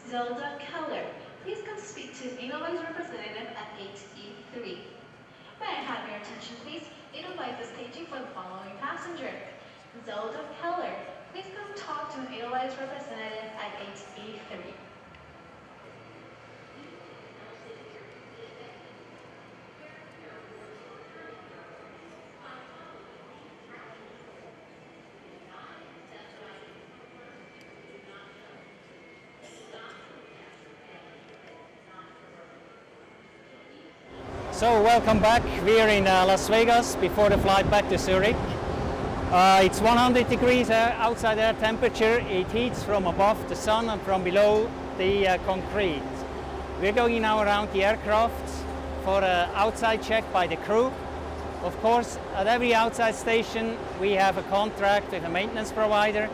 Zelda Keller, please come speak to an Edelweiss representative at 8E3. May I have your attention, please? Edelweiss is staging for the following passenger. Zelda Keller, please come talk to an Edelweiss representative at 8E3. So welcome back. We're in Las Vegas before the flight back to Zurich. It's 100 degrees outside air temperature. It heats from above the sun and from below the concrete. We're going now around the aircraft for an outside check by the crew. Of course, at every outside station we have a contract with a maintenance provider.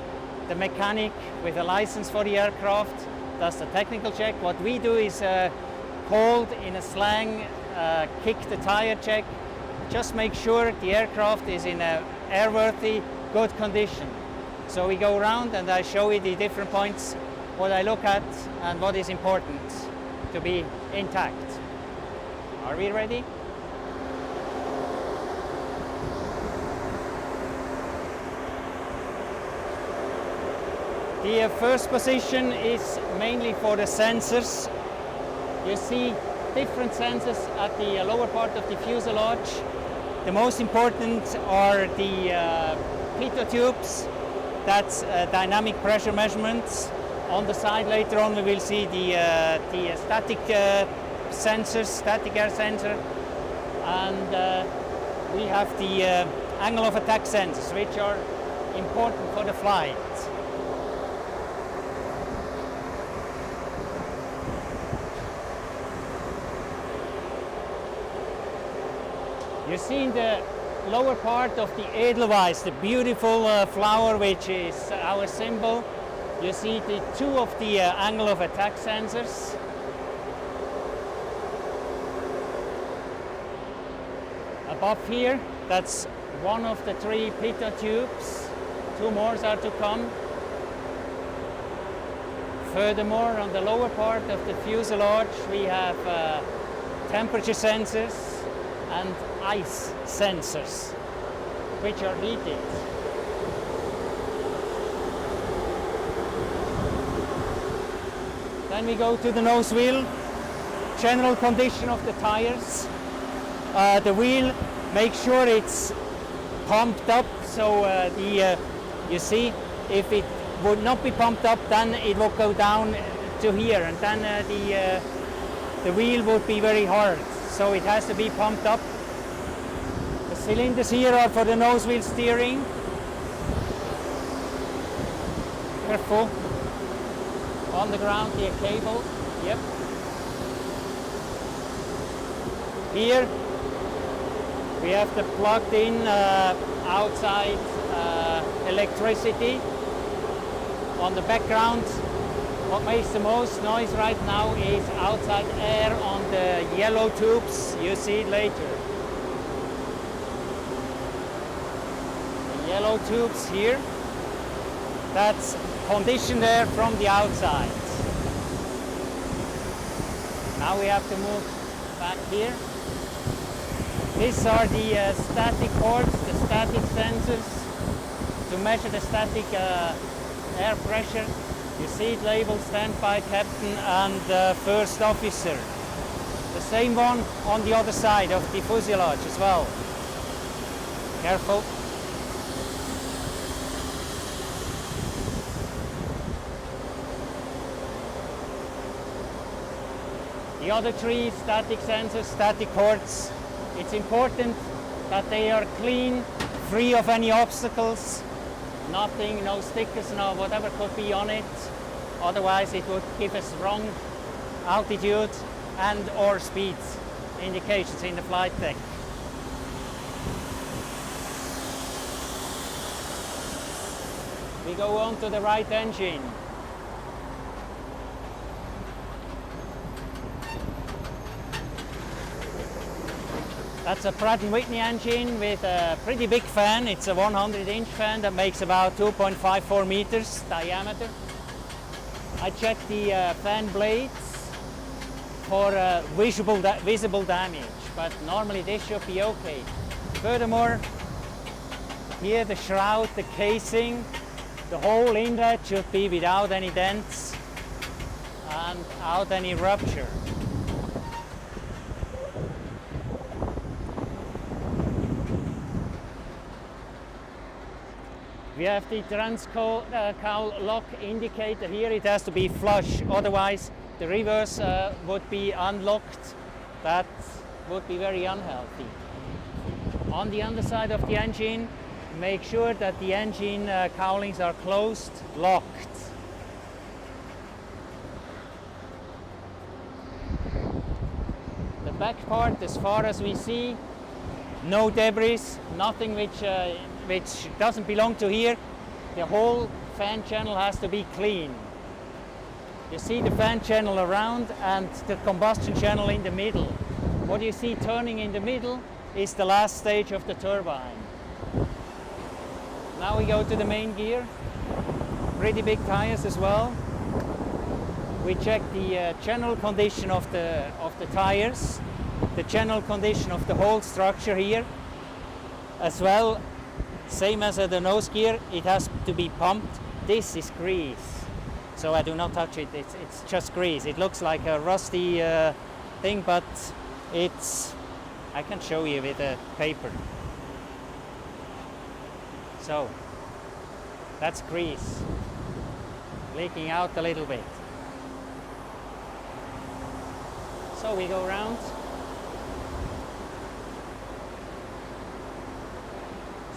The mechanic with a license for the aircraft does the technical check. What we do is called in a slang kick the tire check. Just make sure the aircraft is in a airworthy, good condition. So we go around and I show you the different points, what I look at and what is important to be intact. Are we ready? The first position is mainly for the sensors. You see different sensors at the lower part of the fuselage. The most important are the pitot tubes. That's dynamic pressure measurements. On the side later on we will see the static sensors, static air sensor, and we have the angle of attack sensors, which are important for the flight. You see in the lower part of the Edelweiss, the beautiful flower which is our symbol. You see the two of the angle of attack sensors. Above here, that's one of the three pitot tubes. Two more are to come. Furthermore, on the lower part of the fuselage, we have temperature sensors and ice sensors, which are heated. Then we go to the nose wheel. General condition of the tires. The wheel, make sure it's pumped up, so you see, if it would not be pumped up, then it will go down to here, and then the wheel would be very hard. So it has to be pumped up. The cylinders here are for the nose wheel steering. Careful. On the ground, the cable. Yep. Here we have the plugged in outside electricity. On the background, what makes the most noise right now is outside air on the yellow tubes. You see it later. The yellow tubes here, that's conditioned air from the outside. Now we have to move back here. These are the static cords, the static sensors to measure the static air pressure. You see it labeled standby captain and first officer. The same one on the other side of the fuselage as well. Careful. The other three static sensors, static cords, it's important that they are clean, free of any obstacles. Nothing, no stickers, no whatever could be on it. Otherwise it would give us wrong altitude and or speed indications in the flight deck. We go on to the right engine. That's a Pratt & Whitney engine with a pretty big fan. It's a 100-inch fan that makes about 2.54 meters diameter. I checked the fan blades for visible damage, but normally this should be okay. Furthermore, here the shroud, the casing, the whole inlet should be without any dents and without any rupture. We have the transcowl lock indicator here. It has to be flush, otherwise the reverse would be unlocked. That would be very unhealthy. On the underside of the engine, make sure that the engine cowlings are closed, locked. The back part, as far as we see, no debris, nothing which doesn't belong to here. The whole fan channel has to be clean. You see the fan channel around and the combustion channel in the middle. What you see turning in the middle is the last stage of the turbine. Now we go to the main gear. Pretty big tires as well. We check the general condition of the tires, the general condition of the whole structure here. As well, same as the nose gear, it has to be pumped. This is grease, so I do not touch it. It's just grease. It looks like a rusty thing, but I can show you with a paper. So that's grease leaking out a little bit. So we go around.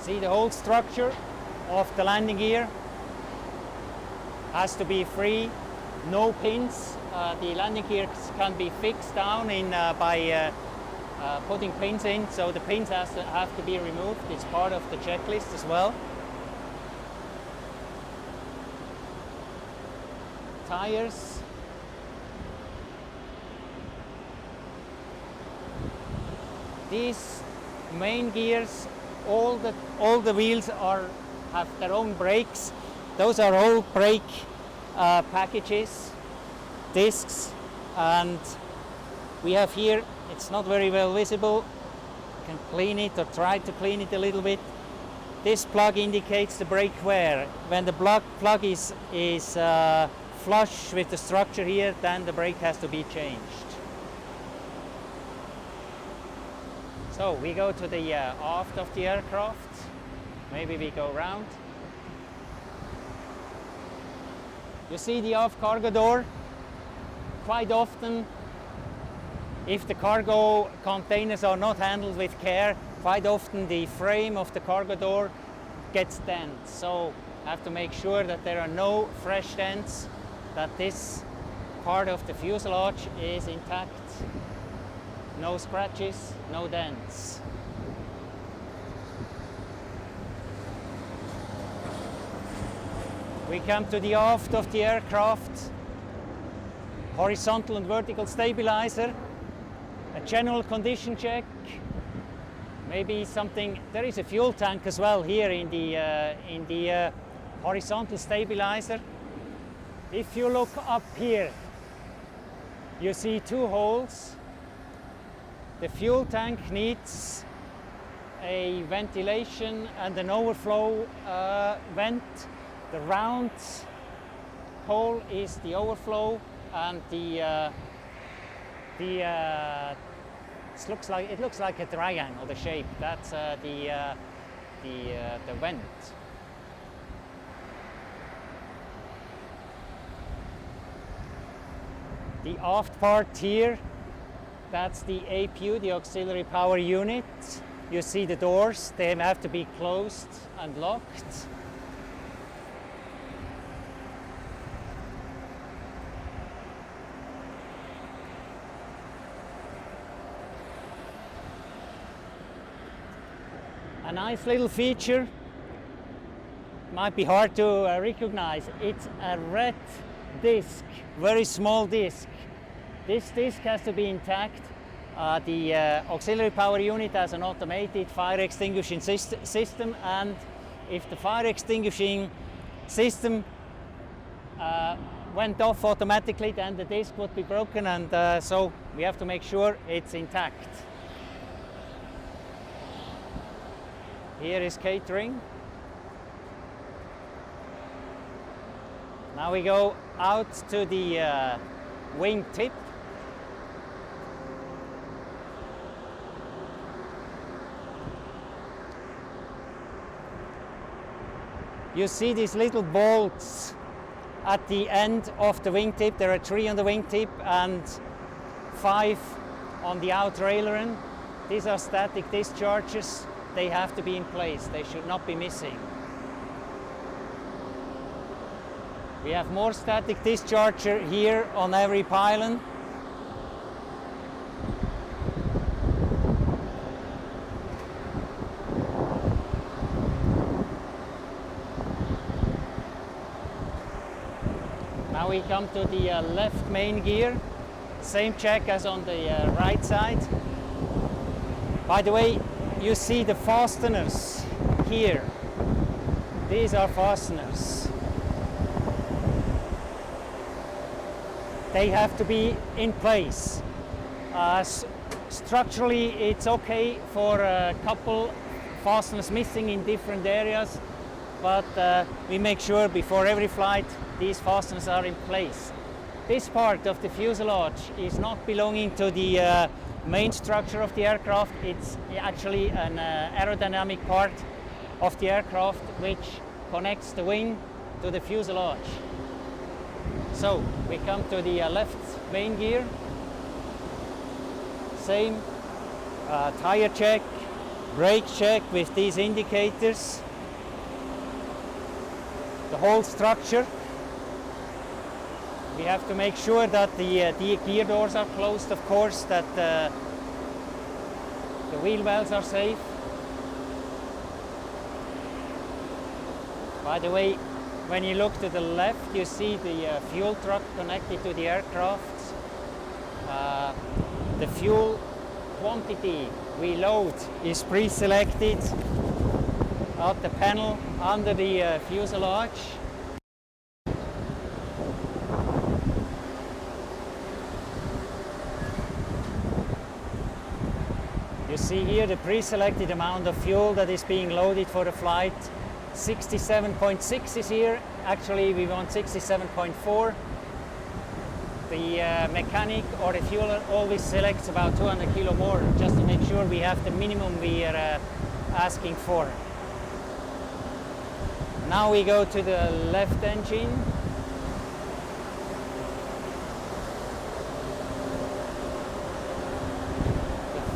See, the whole structure of the landing gear has to be free, no pins. The landing gears can be fixed down by putting pins in, so the pins have to be removed. It's part of the checklist as well. Tires. These main gears, all the wheels have their own brakes. Those are all brake packages, discs, and we have here, it's not very well visible. You can clean it or try to clean it a little bit. This plug indicates the brake wear. When the plug is flush with the structure here, then the brake has to be changed. So we go to the aft of the aircraft. Maybe we go round. You see the aft cargo door. Quite often, if the cargo containers are not handled with care, quite often the frame of the cargo door gets dents. So I have to make sure that there are no fresh dents, that this part of the fuselage is intact. No scratches, no dents. We come to the aft of the aircraft. Horizontal and vertical stabilizer. A general condition check. Maybe something, there is a fuel tank as well here in the horizontal stabilizer. If you look up here, you see two holes. The fuel tank needs a ventilation and an overflow vent. The round hole is the overflow, and it looks like a triangle, the shape. That's the vent. The aft part here, that's the APU, the auxiliary power unit. You see the doors, they have to be closed and locked. A nice little feature, might be hard to recognize. It's a red disc, very small disc. This disc has to be intact. The auxiliary power unit has an automated fire extinguishing system, and if the fire extinguishing system went off automatically, then the disc would be broken, and so we have to make sure it's intact. Here is catering. Now we go out to the wing tip. You see these little bolts at the end of the wingtip. There are 3 on the wingtip and 5 on the outer aileron. These are static discharges. They have to be in place. They should not be missing. We have more static discharger here on every pylon. Now we come to the left main gear. Same check as on the right side. By the way, you see the fasteners here. These are fasteners. They have to be in place. Structurally, it's okay for a couple fasteners missing in different areas, but we make sure before every flight these fasteners are in place. This part of the fuselage is not belonging to the main structure of the aircraft. It's actually an aerodynamic part of the aircraft which connects the wing to the fuselage. So we come to the left main gear. Same tire check, brake check with these indicators. The whole structure. We have to make sure that the gear doors are closed, of course, that the wheel wells are safe. By the way, when you look to the left, you see the fuel truck connected to the aircraft. The fuel quantity we load is pre-selected at the panel under the fuselage. You see here the pre-selected amount of fuel that is being loaded for the flight. 67.6 is here. Actually, we want 67.4. The mechanic or the fueler always selects about 200 kilo more, just to make sure we have the minimum we are asking for. Now we go to the left engine.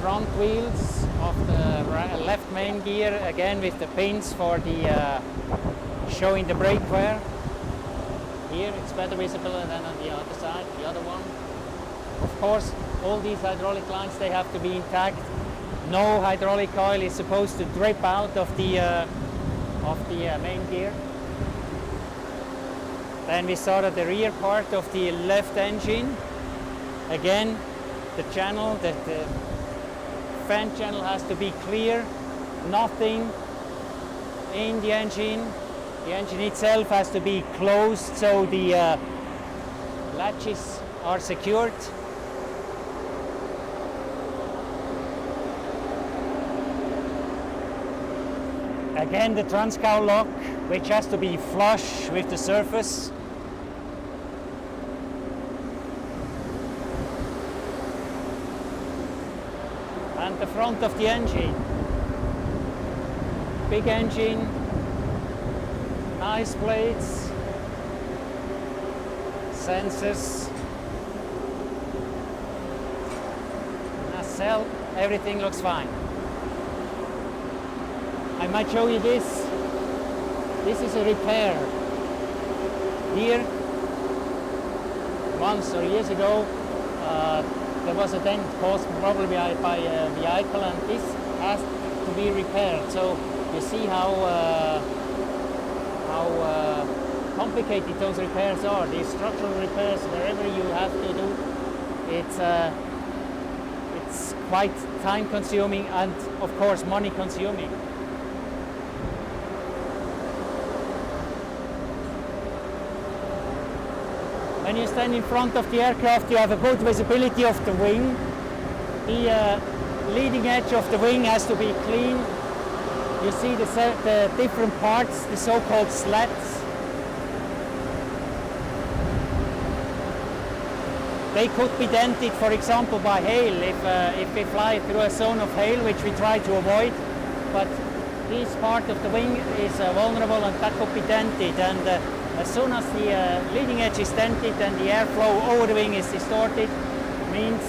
Front wheels of the left main gear, again with the pins for the showing the brake wear. Here it's better visible than on the other side, the other one. Of course, all these hydraulic lines, they have to be intact. No hydraulic oil is supposed to drip out of the main gear. Then we saw that the rear part of the left engine. Again, the channel, the fan channel has to be clear, nothing in the engine. The engine itself has to be closed so the latches are secured. Again, the transcowl lock, which has to be flush with the surface. And the front of the engine. Big engine, nice plates, sensors, nacelle, everything looks fine. I might show you this. This is a repair. Here, months or years ago, there was a dent caused probably by a vehicle, and this has to be repaired. So you see how complicated those repairs are. These structural repairs, wherever you have to do, it's quite time consuming and of course money consuming. When you stand in front of the aircraft, you have a good visibility of the wing. The leading edge of the wing has to be clean. You see the different parts, the so-called slats. They could be dented, for example, by hail if we fly through a zone of hail, which we try to avoid. But this part of the wing is vulnerable and that could be dented. And as soon as the leading edge is dented and the airflow over the wing is distorted, means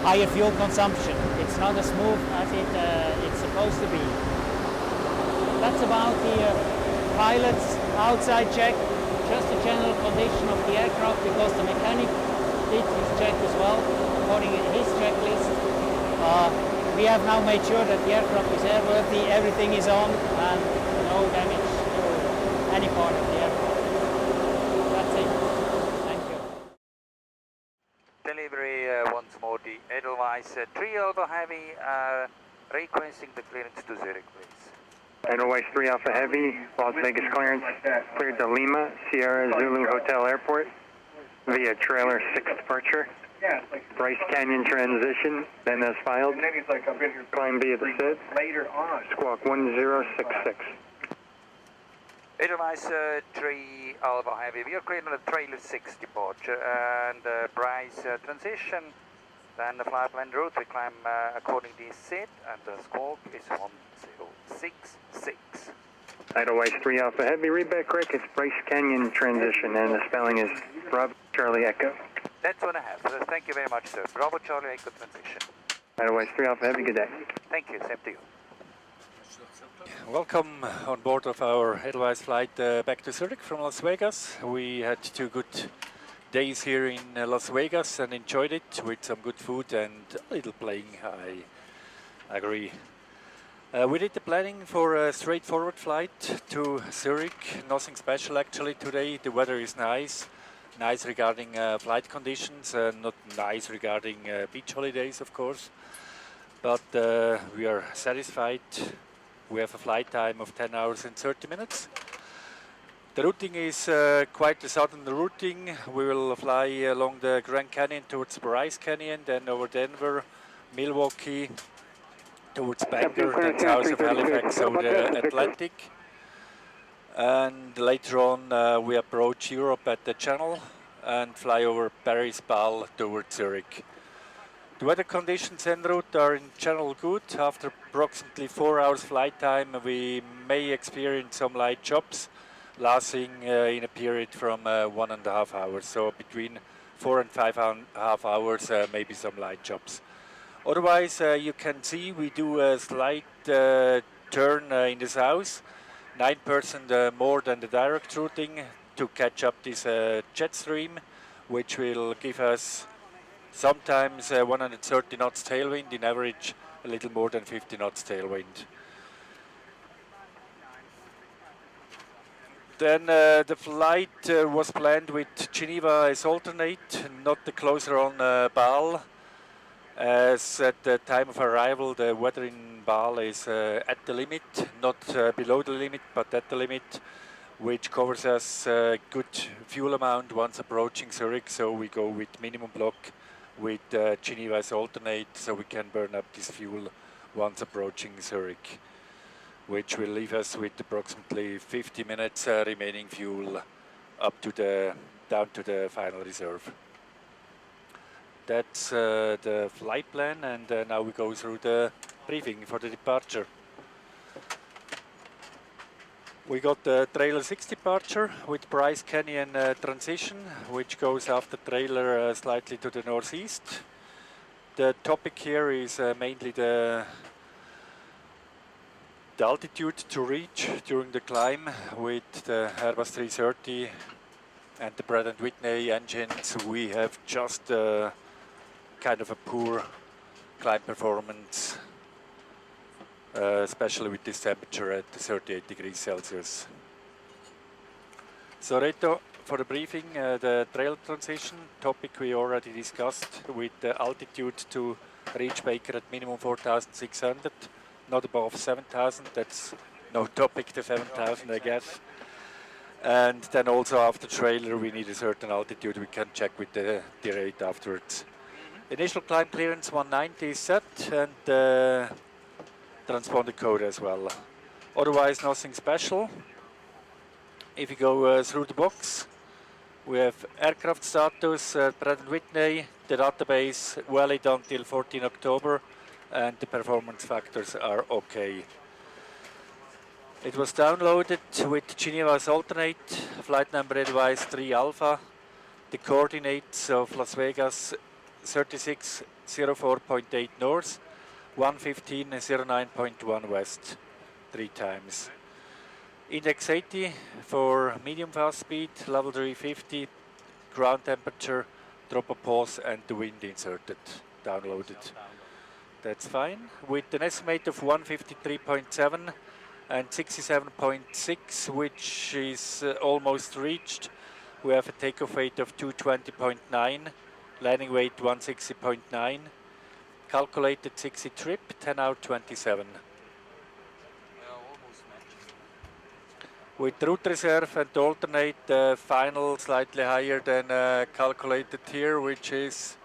higher fuel consumption. It's not as smooth as it's supposed to be. That's about the pilot's outside check, just the general condition of the aircraft, because the mechanic did his check as well, according to his checklist. We have now made sure that the aircraft is airworthy, everything is on, and no damage to any part of the aircraft. That's it. Thank you. Delivery once more, the Edelweiss 3 Alpha Heavy, requesting the clearance to Zurich, please. Edelweiss 3 Alpha Heavy, Las Vegas clearance, cleared to Lima, Sierra Zulu Hotel Airport, via trailer 6 departure. Yeah, it's like Bryce Canyon transition, then as filed. and then he's like, I've been here Climb via the SID, later on. squawk 1066. Edelweiss 3 Alpha Heavy, we are cleared on the trailer 6 departure and Bryce transition. Then the flight plan route, we climb according to the SID and the squawk is 1066. Edelweiss 3 Alpha Heavy, read back correct, it's Bryce Canyon transition, and the spelling is Bravo Charlie Echo. That's what I have. Thank you very much, sir. Bravo Charlie Echo transition. Edelweiss 3 Alpha Heavy, good day. Thank you, same to you. Welcome on board of our Edelweiss flight back to Zurich from Las Vegas. We had 2 good days here in Las Vegas and enjoyed it with some good food and a little playing, I agree. We did the planning for a straightforward flight to Zurich. Nothing special actually today. The weather is nice. Nice regarding flight conditions, not nice regarding beach holidays, of course. But we are satisfied. We have a flight time of 10 hours and 30 minutes. The routing is quite a southern routing. We will fly along the Grand Canyon towards Bryce Canyon, then over Denver, Milwaukee, towards Bangor, then south of Halifax over the Atlantic. And later on we approach Europe at the Channel and fly over Paris, Bâle towards Zurich. The weather conditions en route are in general good. After approximately 4 hours flight time, we may experience some light chops, lasting in a period from 1.5 hours. So between 4 and 5.5 hours, maybe some light chops. Otherwise, you can see we do a slight turn in the south, 9% more than the direct routing to catch up this jet stream, which will give us sometimes 130 knots tailwind, in average a little more than 50 knots tailwind. Then the flight was planned with Geneva as alternate, not the closer on Bâle, as at the time of arrival the weather in Bâle is at the limit, not below the limit, but at the limit, which covers us good fuel amount once approaching Zurich, so we go with minimum block with Geneva as alternate, so we can burn up this fuel once approaching Zurich, which will leave us with approximately 50 minutes remaining fuel up to down to the final reserve. That's the flight plan, and now we go through the briefing for the departure. We got the trailer 6 departure with Bryce Canyon transition, which goes after trailer slightly to the northeast. The topic here is mainly the altitude to reach during the climb with the Airbus 330 and the Pratt & Whitney engines. We have just kind of a poor climb performance, especially with this temperature at 38 degrees Celsius. So Reto, for the briefing, the trail transition topic we already discussed with the altitude to reach Baker at minimum 4,600, not above 7,000. That's no topic, the 7,000 I guess. And then also after trailer we need a certain altitude, we can check with the rate afterwards. Initial climb clearance 190 is set, and transponder code as well. Otherwise nothing special. If you go through the box, we have aircraft status, Pratt & Whitney, the database valid until 14 October, and the performance factors are okay. It was downloaded with Geneva's alternate, flight number Edelweiss 3 Alpha, the coordinates of Las Vegas 3604.8 north, 11509.1 west, 3 times. Index 80 for medium fast speed, level 350, ground temperature, drop of pause, and the wind inserted, downloaded. That's fine. With an estimate of 153.7 and 67.6, which is almost reached, we have a takeoff weight of 220.9, landing weight 160.9, calculated 60 trip, 10 out 27. With route reserve and alternate, final slightly higher than calculated here, which is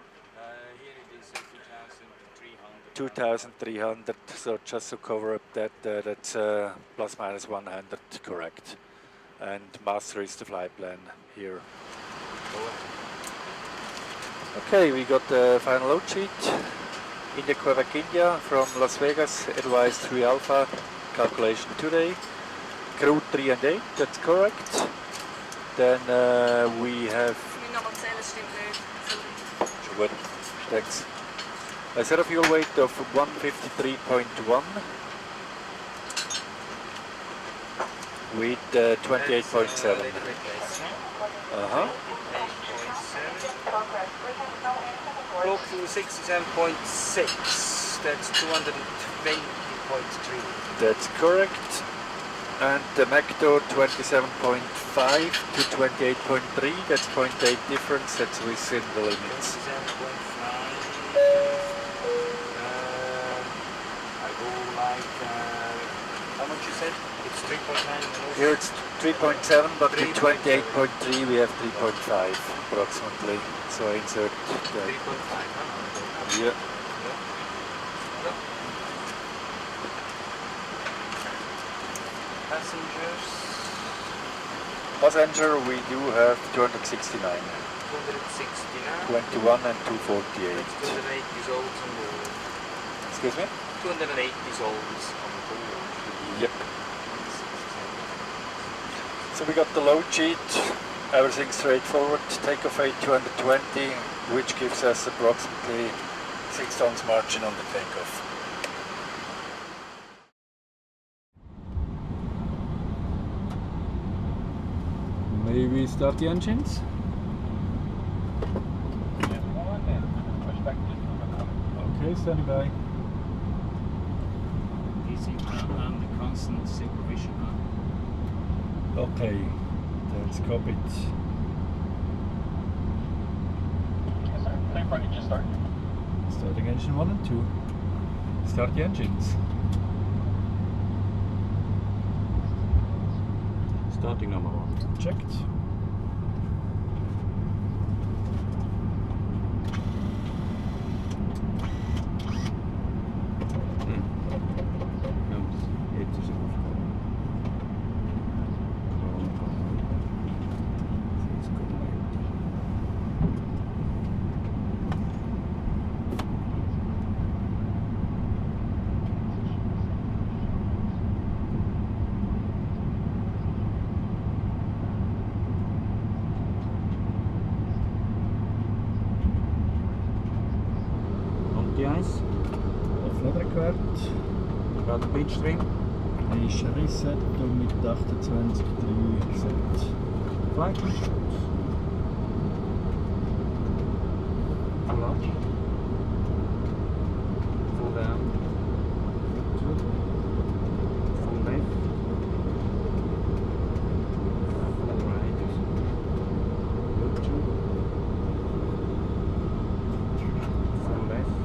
here it is 2,300. So just to cover up that, that's plus minus 100, correct. And master is the flight plan here. Okay, we got the final load sheet. India Quebec, India from Las Vegas, Edelweiss 3 Alpha, calculation today. Crew 3 and 8, that's correct. Then we have... Goed, thanks. A zero fuel weight of 153.1 with 28.7. Clock to 67.6, that's 220.3. That's correct. And the Macdo 27.5 to 28.3, that's 0.8 difference, that's within the limits. 27.5. I go like, how much you said? It's 3.9. Here it's 3.7, but with 28.3 we have 3.5 approximately. So I insert that. 3.5, Yeah. Passengers? Passenger we do have 269. 269. 21 and 248. That's 208 is old on board. Excuse me? 208 is old on board. Yep. So we got the load sheet, everything straightforward, takeoff weight 220, which gives us approximately 6 tons margin on the takeoff. Maybe start the engines? Okay, standing by. Easy under constant supervision. Okay, that's Cockpit. Yes, sir. Plane front engine start. Starting engine 1 and 2. Start the engines. Starting number 1. Checked. Ice. Auf Lederquert. Gerade Bitstream. Ist Reset mit 28,3 Set. Flight controls. Full up. Full down. Full left. Full right. Look to. Full left.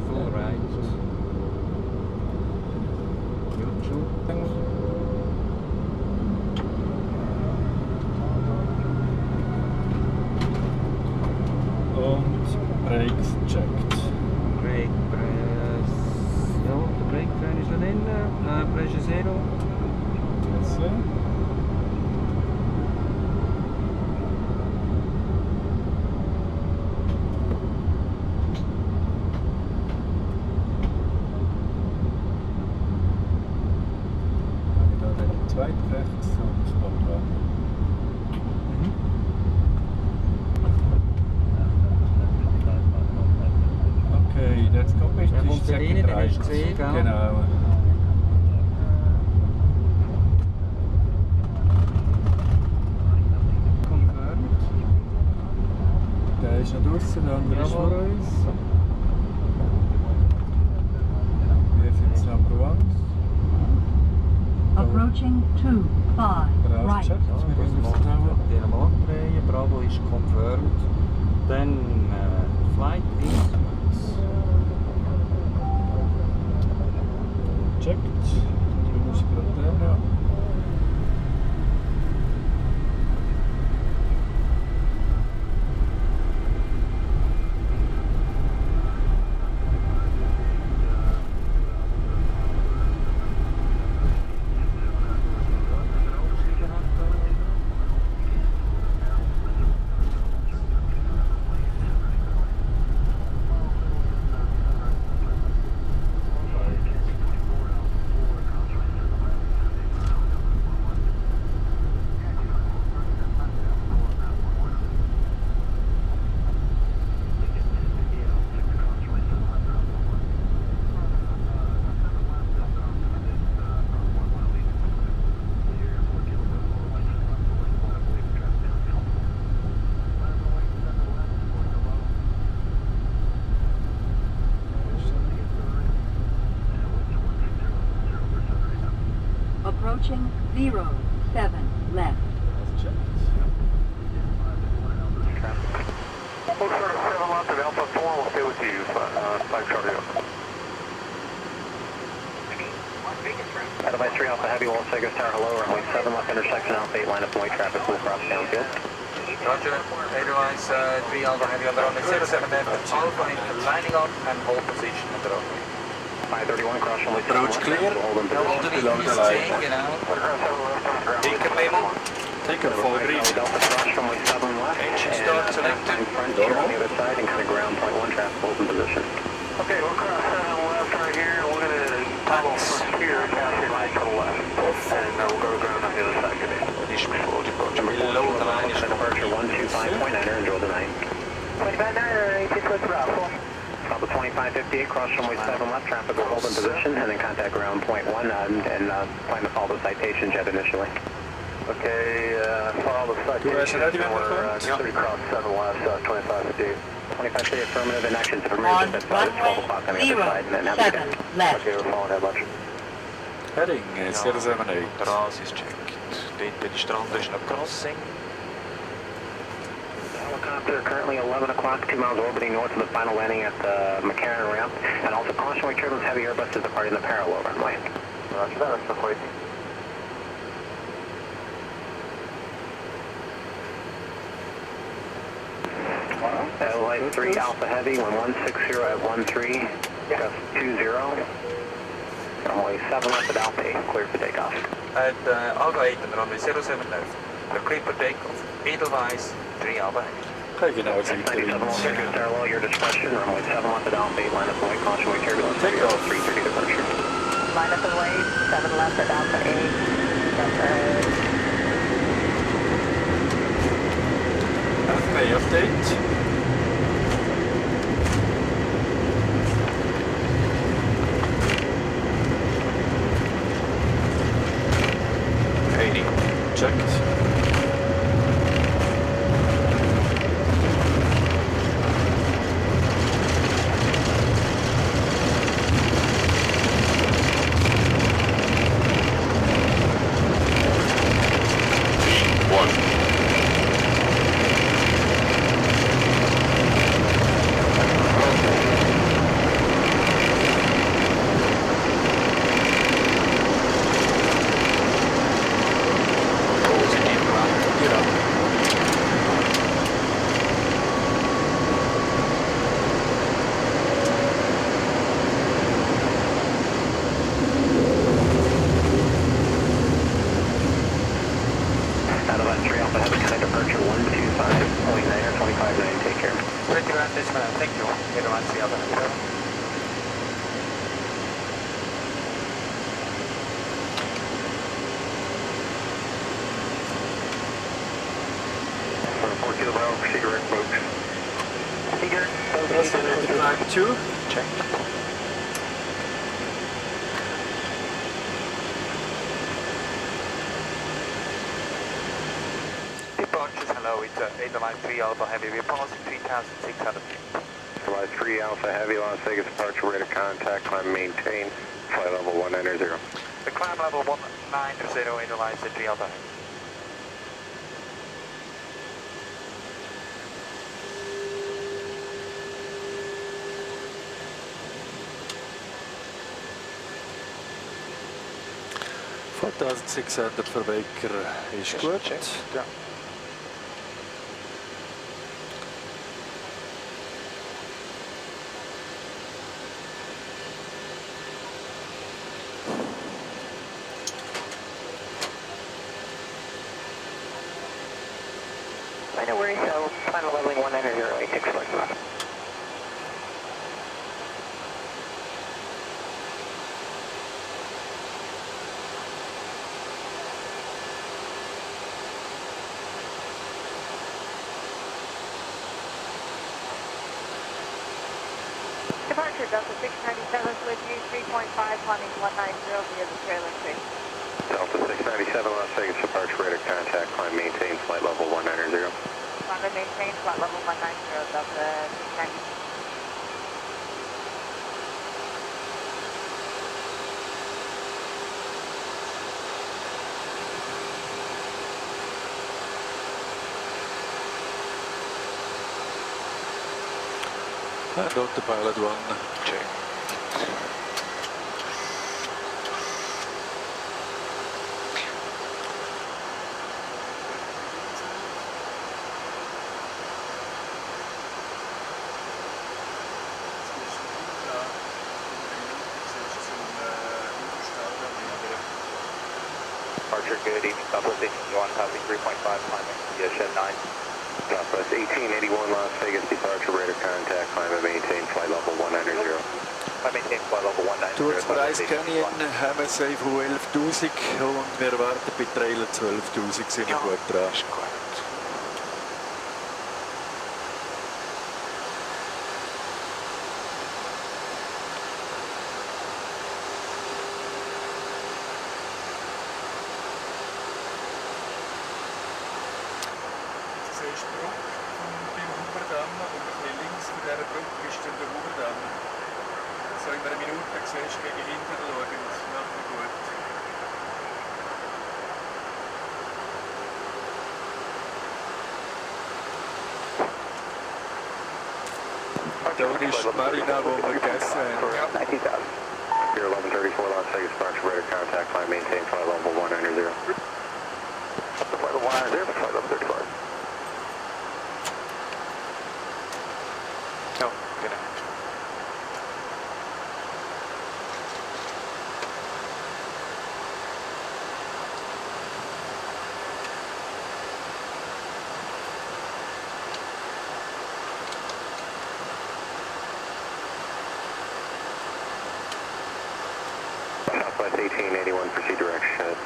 Full right. Neutral. pressure 0. Yes, sir. Da den zweiten rechts und Sportwagen. Okay, das Cockpit Der ist kommt da rein, den hast du gesehen, gell? Genau. Confirmed. Der ist noch draußen, der andere ist vor uns. Wir sind Number 1. Approaching 2, 5, right. Rausgecheckt, wir müssen aufs Vertrauen. Den mal abdrehen, Bravo ist confirmed. Dann Flight is Checkt. Die Musik gerade ja. Approaching 0, 7, left. We'll start at 7 left of Alpha 4, we'll stay with you, 5 Charlie. Edelweiss 3 Alpha Heavy, Las Vegas Tower, hello, runway 7 left intersection, Alpha 8, line up white traffic, full cross downfield. Roger, Edelweiss 3 Alpha Heavy on the runway 07 left, Alpha lining up and hold position on the runway. 531 cross runway 7 Approach left, clear. hold in Hold position. the VC, genau. Takeoff. Takeoff for green. Delta cross runway 7 left, Engine and start selected. in front here on the other side, and kind of ground point 1 traffic, hold in position. Okay, we'll cross 7 left right here, we're going to toggle first here, pass your line to the left, and we'll go to ground on the other side today. Below the line is Departure 125.9er, enjoy the night. 25.9er, 18 foot Bravo. Alpha 2558, cross runway 7 left, traffic will hold in position, and then contact ground point 1, and plan to follow the citation jet initially. Okay, follow the citation jet, we're 30 cross 7 left, 2558. 2558 affirmative, and actions affirmative, that's about 12 o'clock on the other side, and then have a good 7, day. left. Okay, we're following that bunch. Heading 078. Ras is checked. Dort bei der Strand ist noch Crossing. Helicopter currently 11 o'clock, 2 miles orbiting north of the final landing at the McCarran ramp, and also caution we turbulence heavy Airbus is departing the parallel runway. Roger that, that's waiting. Light 3 Alpha Heavy, 1160 at 13, gust 20. Runway 7 left at Alpha 8, clear for takeoff. At Alpha 8 on the runway 07 left. We're clear for takeoff. Edelweiss 3 Alpha Heavy. Okay, genau, jetzt 97 Vegas parallel, your discretion, runway 7 left at Alpha 8, line up and wait, caution we turbulence. Takeoff. 330 departure. Line up and wait, 7 left at Alpha 8, FA update. Checked. Positive. folks. Figure. Flight 2. Check. Departures, hello, it's Edelweiss 3 Alpha Heavy, we're passing 3,600 feet. Edelweiss 3 Alpha Heavy, Las Vegas departure rate of contact, climb maintain, flight level 190. The climb level 190, Edelweiss 3 Alpha Heavy. $4,600 für Baker ist gut. Ja. No worries, so final leveling 190, 86 flight left. Departure Delta 697 with you, 3.5, climbing 190 via the trailing space. Delta 697, Las Vegas departure rate of contact, climb maintain, flight level 190. Climb and maintain, flight level 190, Delta 697. And autopilot 1. Check. Departure, good evening, Southwest 1881, passing 3.5, climbing via shed 9. Southwest 1881, Las Vegas departure rate of contact, climb and maintain, flight level 190. I maintain flight level 190. Durchpreis Canyon haben wir safe 11.000 und wir erwarten bei Trailer 12.000 sind wir gut dran. Da ist Marina, wo wir gegessen haben. 90,000. You're 1134, Las Vegas departure rate of contact, climb maintain, flight level 190. Flight level 190, flight level 34. No, good night. Southwest 1881, proceed direct shed.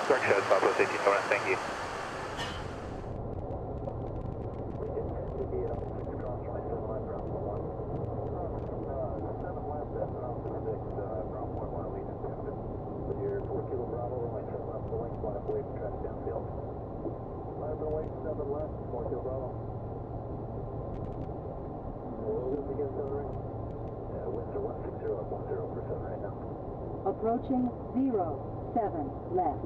Direct shed, Southwest 1881, thank you. Approaching 07 left.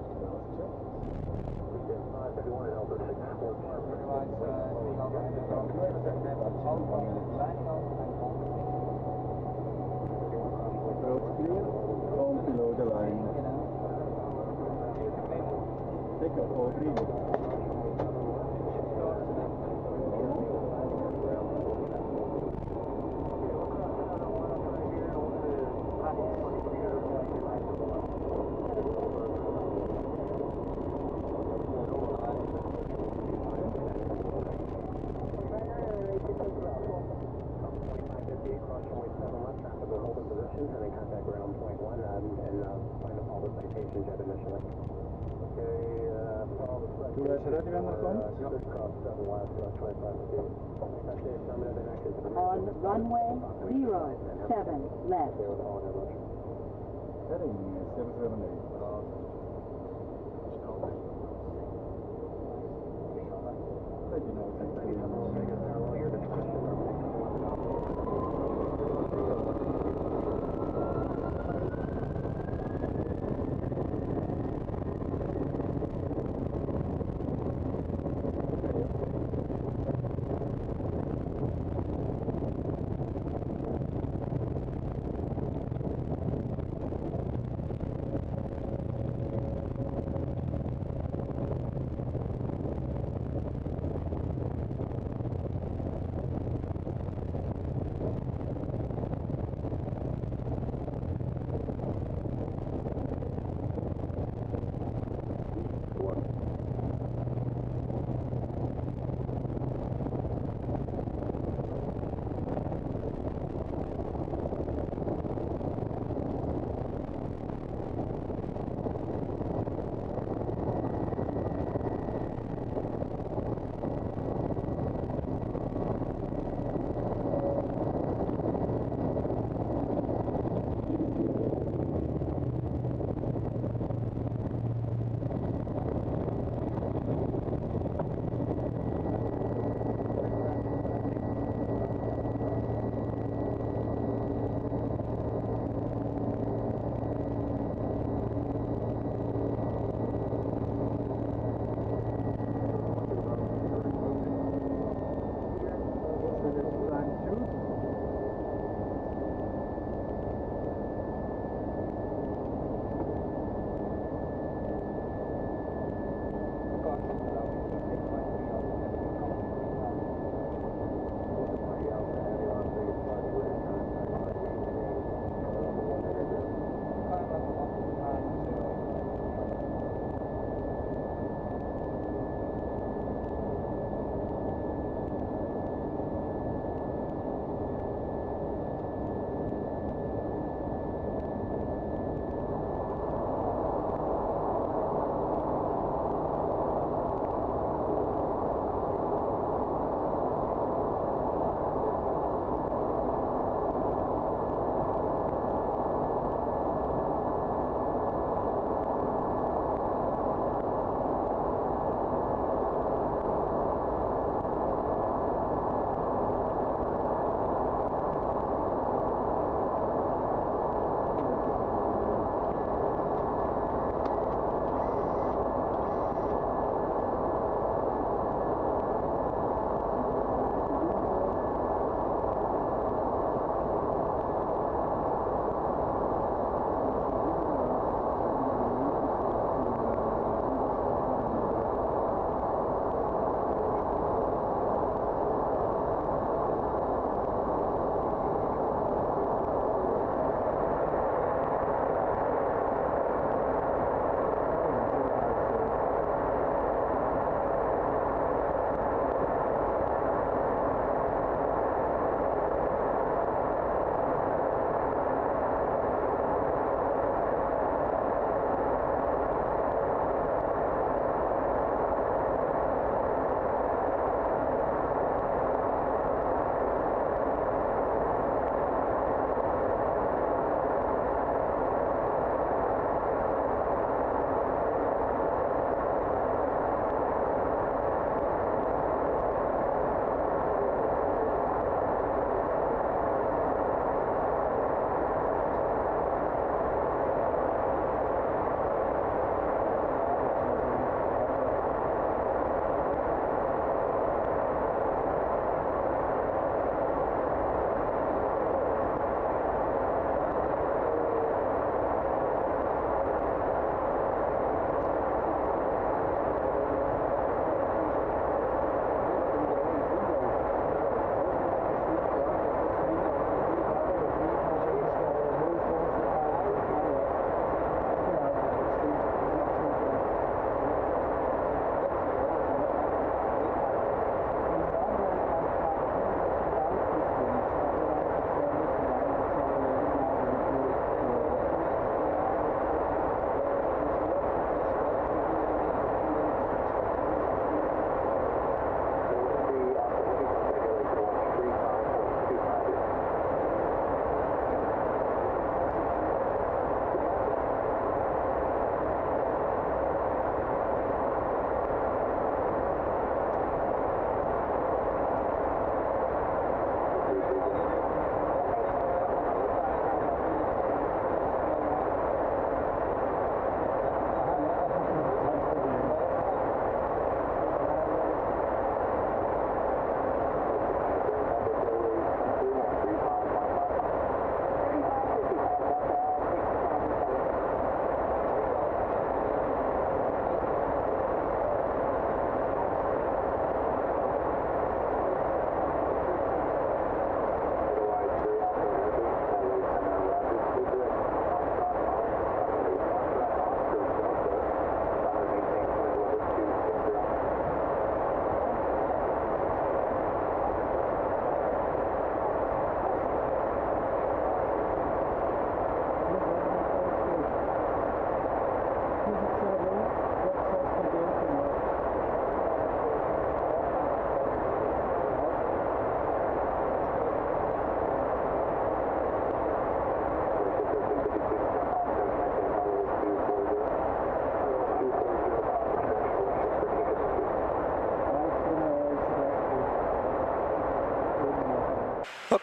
Approach below the line. Takeoff A330. Okay, Du bist ready, wenn er kommt? On runway 07 left. Heading 778.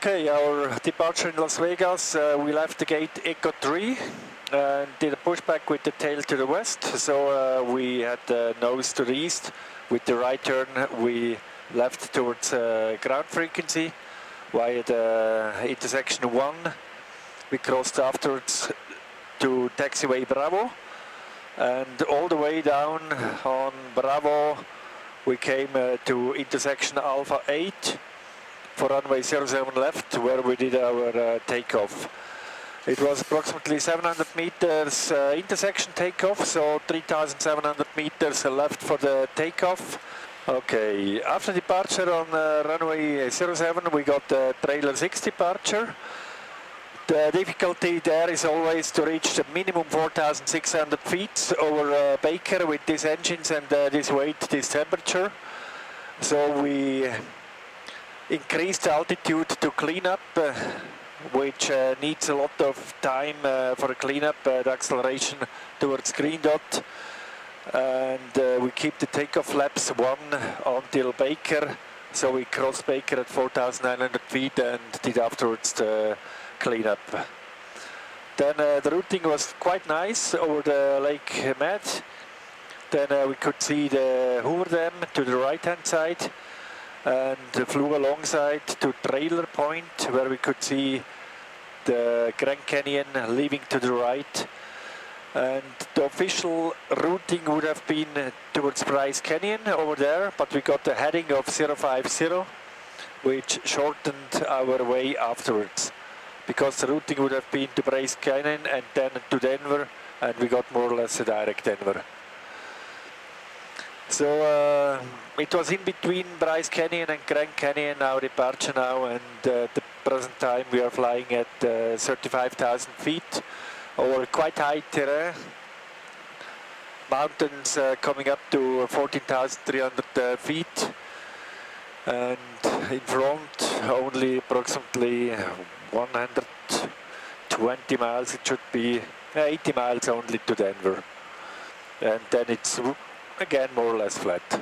Okay, our departure in Las Vegas, we left the gate Echo 3 and did a pushback with the tail to the west. So we had the nose to the east. With the right turn, we left towards ground frequency via the intersection 1. We crossed afterwards to taxiway Bravo, and all the way down on Bravo we came to intersection Alpha 8 for runway 07 left, where we did our takeoff. It was approximately 700 meters intersection takeoff, so 3,700 meters left for the takeoff. Okay, after departure on runway 07 we got the trailer 6 departure. The difficulty there is always to reach the minimum 4,600 feet over Baker with these engines and this weight, this temperature. So we increased altitude to clean up, which needs a lot of time for a cleanup, the acceleration towards green dot. And we keep the takeoff flaps 1 until Baker. So we crossed Baker at 4,900 feet and did afterwards the cleanup. Then the routing was quite nice over the Lake Med. Then we could see the Hoover Dam to the right hand side and flew alongside to Trailer Point, where we could see the Grand Canyon leaving to the right. And the official routing would have been towards Bryce Canyon over there, but we got the heading of 050, which shortened our way afterwards, because the routing would have been to Bryce Canyon and then to Denver, and we got more or less a direct Denver. So it was in between Bryce Canyon and Grand Canyon, our departure now, and at the present time we are flying at 35,000 feet over quite high terrain. Mountains coming up to 14,300 feet, and in front only approximately 120 miles, it should be 80 miles only to Denver, and then it's again more or less flat.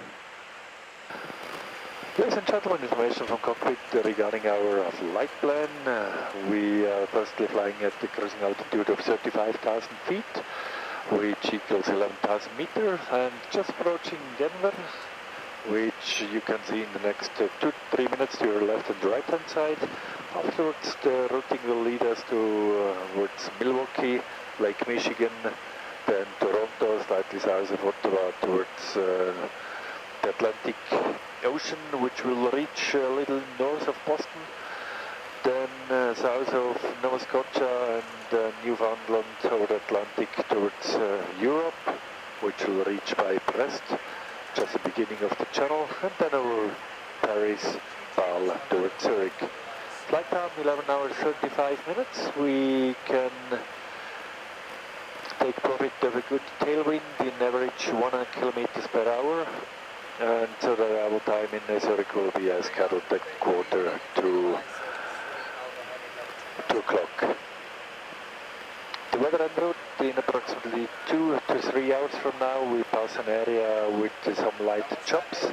Ladies and gentlemen, information from Cockpit regarding our flight plan. We are firstly flying at the cruising altitude of 35,000 feet, which equals 11,000 meters, and just approaching Denver, which you can see in the next 2-3 minutes to your left and right hand side. Afterwards the routing will lead us towards Milwaukee, Lake Michigan, then Toronto, slightly south of Ottawa, towards the Atlantic Ocean, which will reach a little north of Boston, then south of Nova Scotia and Newfoundland over the Atlantic towards Europe, which will reach by Brest, just the beginning of the channel, and then over Paris, Bâle towards Zurich. Flight time 11 hours 35 minutes. We can take profit of a good tailwind in average 100 kilometers per hour, and so the arrival time in Zurich will be as scheduled at 1:45 to 2 o'clock. The weather en route, in approximately 2 to 3 hours from now we pass an area with some light chops.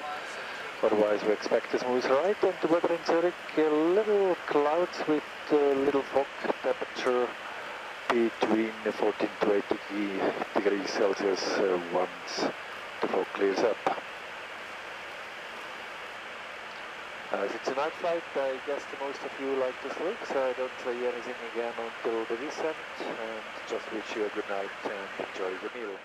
Otherwise we expect a smooth ride, and the weather in Zurich, little clouds with little fog, temperature between 14 to 80 degrees Celsius once the fog clears up. As it's a night flight, I guess most of you like to sleep, so I don't say anything again until the descent, and just wish you a good night and enjoy the meal.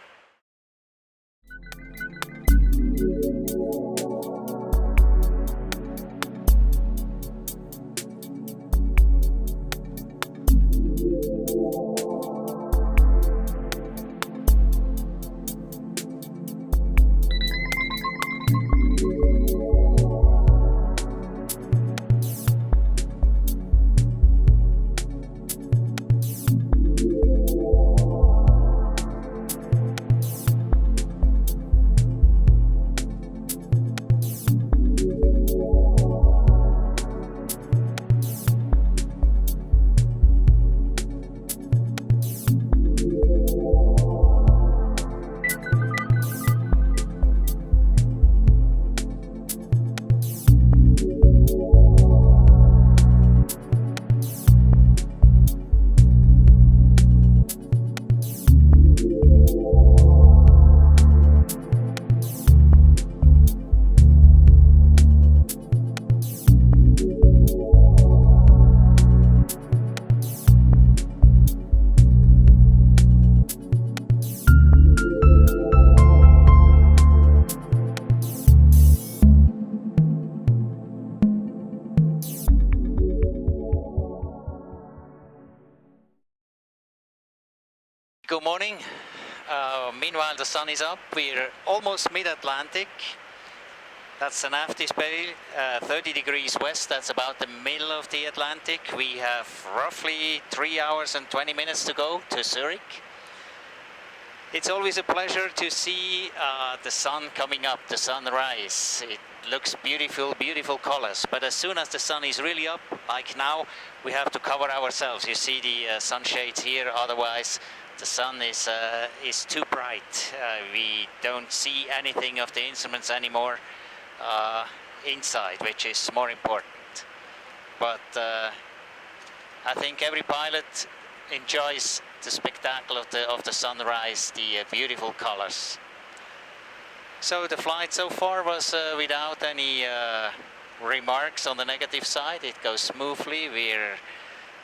while the sun is up. We're almost mid-Atlantic. That's an aft display, 30 degrees west. That's about the middle of the Atlantic. We have roughly 3 hours and 20 minutes to go to Zurich. It's always a pleasure to see the sun coming up, the sunrise. It looks beautiful, beautiful colors. But as soon as the sun is really up, like now, we have to cover ourselves. You see the sunshades here, otherwise the sun is too bright. We don't see anything of the instruments anymore inside, which is more important. But I think every pilot enjoys the spectacle of the sunrise, the beautiful colors. So the flight so far was without any remarks on the negative side. It goes smoothly. We're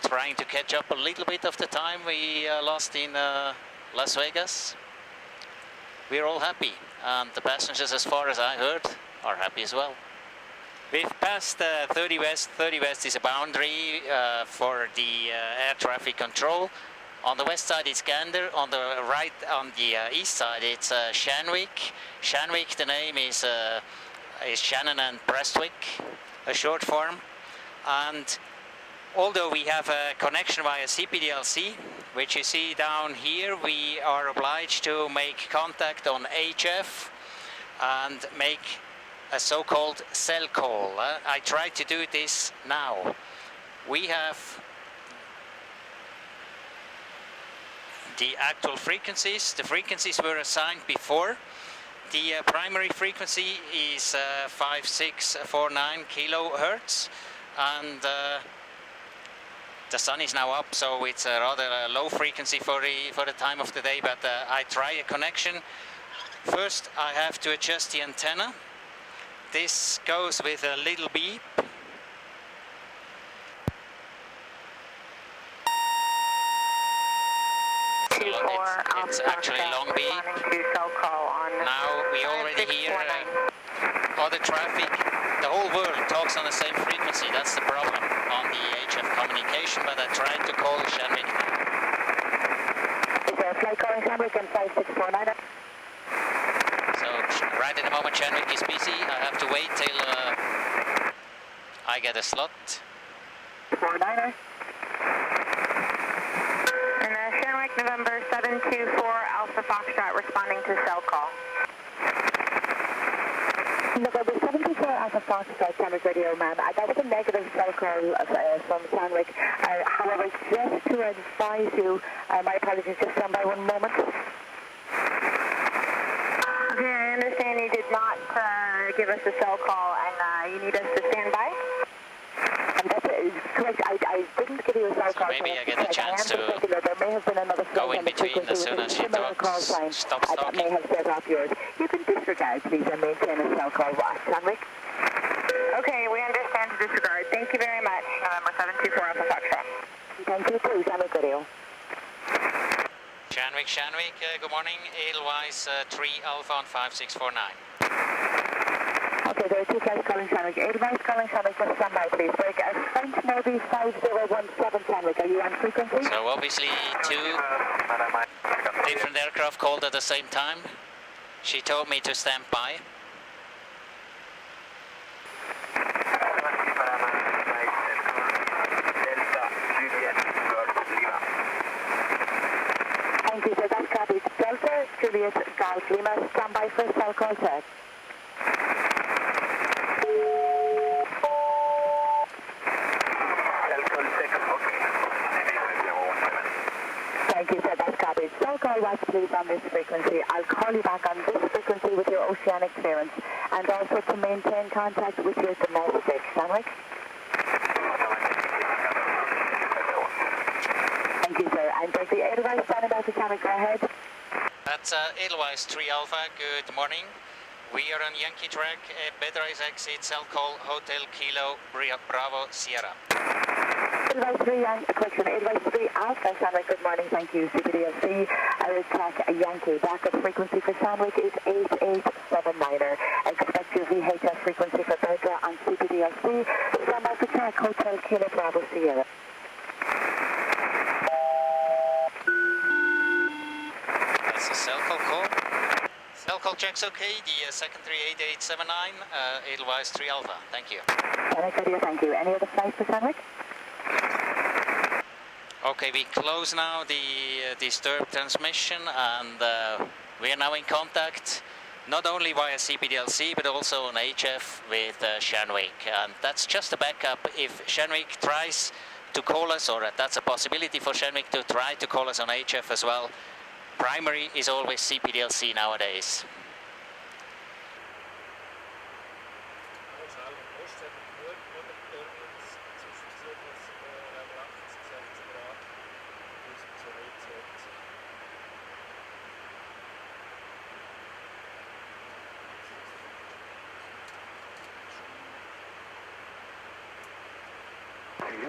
trying to catch up a little bit of the time we lost in Las Vegas. We're all happy, and the passengers, as far as I heard, are happy as well. We've passed 30 West. 30 West is a boundary for the air traffic control. On the west side it's Gander, on the right, on the east side it's Shanwick. Shanwick, the name is Shannon and Prestwick, a short form. And although we have a connection via CPDLC, which you see down here, we are obliged to make contact on HF and make a so-called cell call. I tried to do this now. We have the actual frequencies. The frequencies were assigned before. The primary frequency is 5649 kilohertz, and the sun is now up, so it's a rather low frequency for the time of the day. But I try a connection. First, I have to adjust the antenna. This goes with a little beep. It's actually long beep. Now we already hear other traffic. The whole world talks on the same frequency. That's the problem on the HF communication, but I tried to call Shanwick now. Is there a flight calling Shanwick on 5649? So right at the moment Shanwick is busy. I have to wait till I get a slot. 49er. Shanwick, November 724 Alpha Foxtrot, responding to cell call. November 724 Alpha Foxtrot, Shanwick radio, ma'am. That was a negative cell call from Shanwick. However, just to advise you, my apologies, just stand by one moment. Okay, I understand you did not give us a cell call, and you need us to stand by? Correct. I didn't give you a cell call. So maybe I get a chance to go in between as soon as she talks. Stop that talking. may have set off yours. You can disregard, please, and maintain a cell call. Shanwick? Okay, we understand to disregard. Thank you very much. November 724 Alpha Foxtrot. Thank you, too. Shanwick radio. Shanwick, good morning. Edelweiss 3 Alpha on 5649. Okay, there are two flights calling Shanwick. Edelweiss calling Shanwick, just stand by, please. Break French Navy 5017 Shanwick. Are you on frequency? So obviously two different aircraft called at the same time. She told me to stand by. Thank you, sir. That's copied. Delta, Juliet, Golf, Lima. Stand by for cell call check. Thank you, sir. That's copied. Cell call watch, please, on this frequency. I'll call you back on this frequency with your oceanic clearance, and also to maintain contact with your domestic. Shanwick? Thank you, sir. And the Edelweiss standing by for Shanwick. Go ahead. That's Edelweiss 3 Alpha. Good morning. We are on Yankee track. Better-eyes exit, cell call, Hotel Kilo, Bravo, Sierra. Edelweiss 3, correction, Edelweiss 3 Alpha, Shanwick, good morning, thank you. CPDLC, track Yankee. Backup frequency for Shanwick is 8879er. Expect your VHF frequency for Berger on CPDLC. Stand by for track, Hotel Kilo, Bravo, Sierra. That's a cell call. Telcol checks okay, the second 38879, Edelweiss 3 Alpha, thank you. Sandwich radio, thank you. Any other flights for Sandwich? Okay, we close now the disturbed transmission and we are now in contact not only via CPDLC but also on HF with Shanwick, and that's just a backup if Shanwick tries to call us, or that's a possibility for Shanwick to try to call us on HF as well. Primary is always CPDLC nowadays.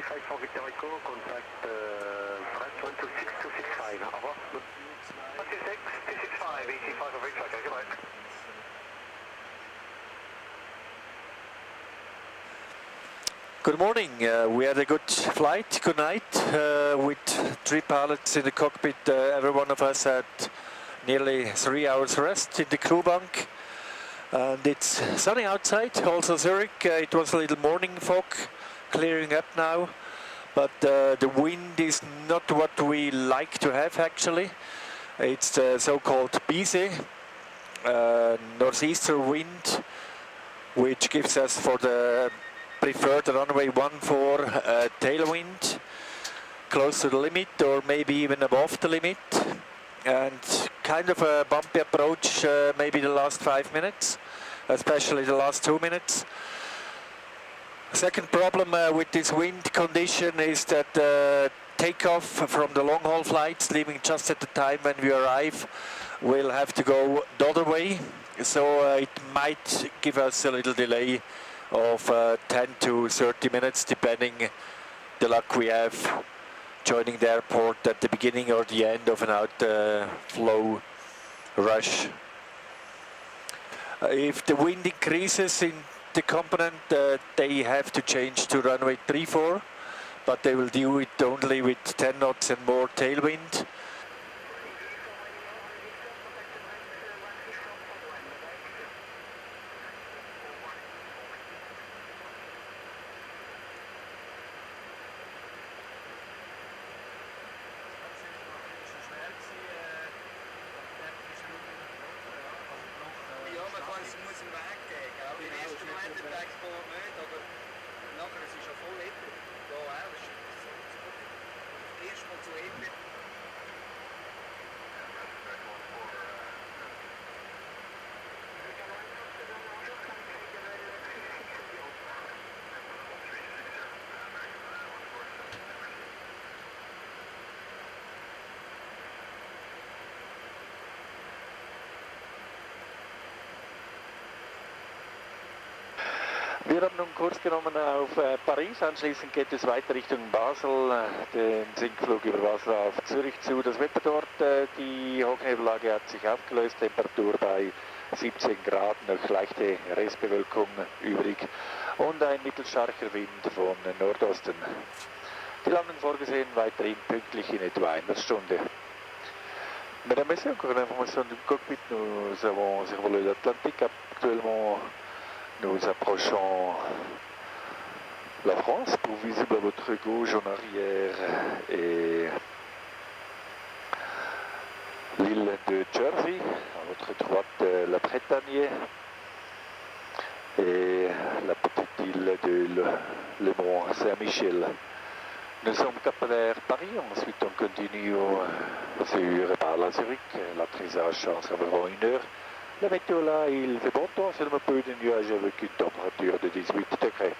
Flight for Victor Echo, contact flight 126265, au revoir. 26265, 85 of Victor, okay, goodbye. Good morning. We had a good flight. Good night. With 3 pilots in the cockpit, every one of us had nearly 3 hours rest in the crew bunk. And it's sunny outside. Also Zurich. It was a little morning fog, clearing up now. But the wind is not what we like to have actually. It's the so-called BC, northeaster wind, which gives us for the preferred runway 14 tailwind, close to the limit or maybe even above the limit, and kind of a bumpy approach maybe the last 5 minutes, especially the last 2 minutes. Second problem with this wind condition is that takeoff from the long haul flights leaving just at the time when we arrive will have to go the other way, so it might give us a little delay of 10 to 30 minutes depending the luck we have joining the airport at the beginning or the end of an outflow rush. If the wind increases in the component, they have to change to runway 34, but they will do it only with 10 knots and more tailwind. Wir haben nun Kurs genommen auf Paris, anschließend geht es weiter Richtung Basel, den Sinkflug über Basel auf Zürich zu. Das Wetter dort, die Hochnebellage hat sich aufgelöst, Temperatur bei 17 Grad, noch leichte Restbewölkung übrig und ein mittelstarker Wind von Nordosten. Die Landung vorgesehen weiterhin pünktlich in etwa einer Stunde. Mesdames et messieurs, encore une information du cockpit, nous avons survolé l'Atlantique actuellement. Nous approchons la France. Pour visible à votre gauche en arrière et l'île de Jersey, à votre droite la Bretagne et la petite île de le Mont Saint-Michel. Nous sommes Cap Vert Paris, ensuite on continue sur la Zurich, l'atterrissage en environ 1 heure. La météo là, il fait bon temps, seulement un peu de nuages avec une température de 18 degrés.